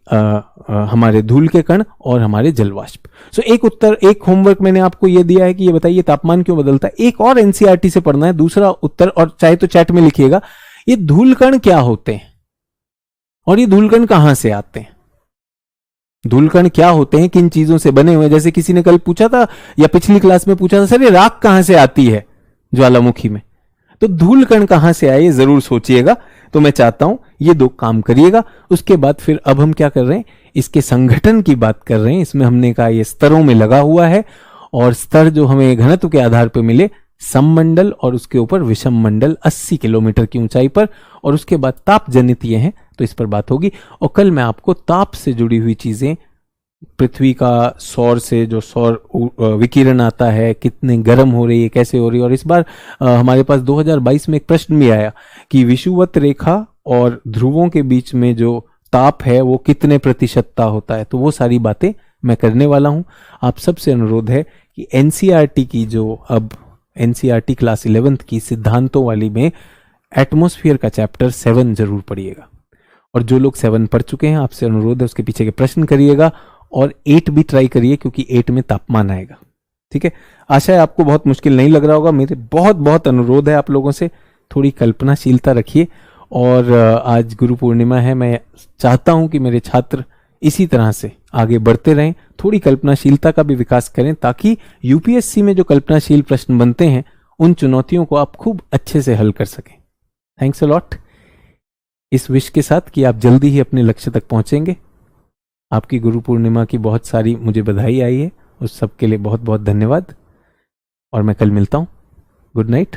हमारे धूल के कण और हमारे जलवाष्प। सो एक होमवर्क मैंने आपको यह दिया है कि ये बताइए तापमान क्यों बदलता है। एक और एनसीईआरटी से पढ़ना है, दूसरा उत्तर, और चाहे तो चैट में लिखिएगा, ये धूल कण क्या होते हैं और ये धूलकण कहां से आते हैं। धूलकण क्या होते हैं, किन चीजों से बने हुए हैं। जैसे किसी ने कल पूछा था या पिछली क्लास में पूछा था, सर ये राख कहां से आती है ज्वालामुखी में। तो धूलकण कहां से आए ये जरूर सोचिएगा। तो मैं चाहता हूं ये 2 काम करिएगा। उसके बाद फिर अब हम क्या कर रहे हैं, इसके संगठन की बात कर रहे हैं। इसमें हमने कहा ये स्तरों में लगा हुआ है, और स्तर जो हमें घनत्व के आधार पर मिले, सममंडल और उसके ऊपर विषम मंडल 80 किलोमीटर की ऊंचाई पर, और उसके बाद ताप जनित ये हैं, तो इस पर बात होगी। और कल मैं आपको ताप से जुड़ी हुई चीजें, पृथ्वी का सौर से जो सौर विकिरण आता है, कितने गर्म हो रही है, कैसे हो रही है। और इस बार हमारे पास 2022 में एक प्रश्न भी आया कि विषुवत रेखा और ध्रुवों के बीच में जो ताप है वो कितने प्रतिशतता होता है। तो वो सारी बातें मैं करने वाला हूं। आप सबसे अनुरोध है कि एनसीईआरटी की जो अब एनसीईआरटी क्लास 11th की सिद्धांतों वाली में एटमॉस्फेयर का चैप्टर 7 जरूर पढ़िएगा। और जो लोग 7 पढ़ चुके हैं, आपसे अनुरोध है उसके पीछे के प्रश्न करिएगा, और 8 भी ट्राई करिए, क्योंकि 8 में तापमान आएगा। ठीक है, आशा है आपको बहुत मुश्किल नहीं लग रहा होगा। मेरे बहुत बहुत अनुरोध है आप लोगों से, थोड़ी कल्पनाशीलता रखिए। और आज गुरु पूर्णिमा है, मैं चाहता हूं कि मेरे छात्र इसी तरह से आगे बढ़ते रहें, थोड़ी कल्पनाशीलता का भी विकास करें, ताकि यूपीएससी में जो कल्पनाशील प्रश्न बनते हैं उन चुनौतियों को आप खूब अच्छे से हल कर सकें। थैंक्स अ लॉट, इस विश के साथ कि आप जल्दी ही अपने लक्ष्य तक पहुंचेंगे। आपकी गुरु पूर्णिमा की बहुत सारी मुझे बधाई आई है, उस सब के लिए बहुत बहुत धन्यवाद, और मैं कल मिलता हूं। Good night.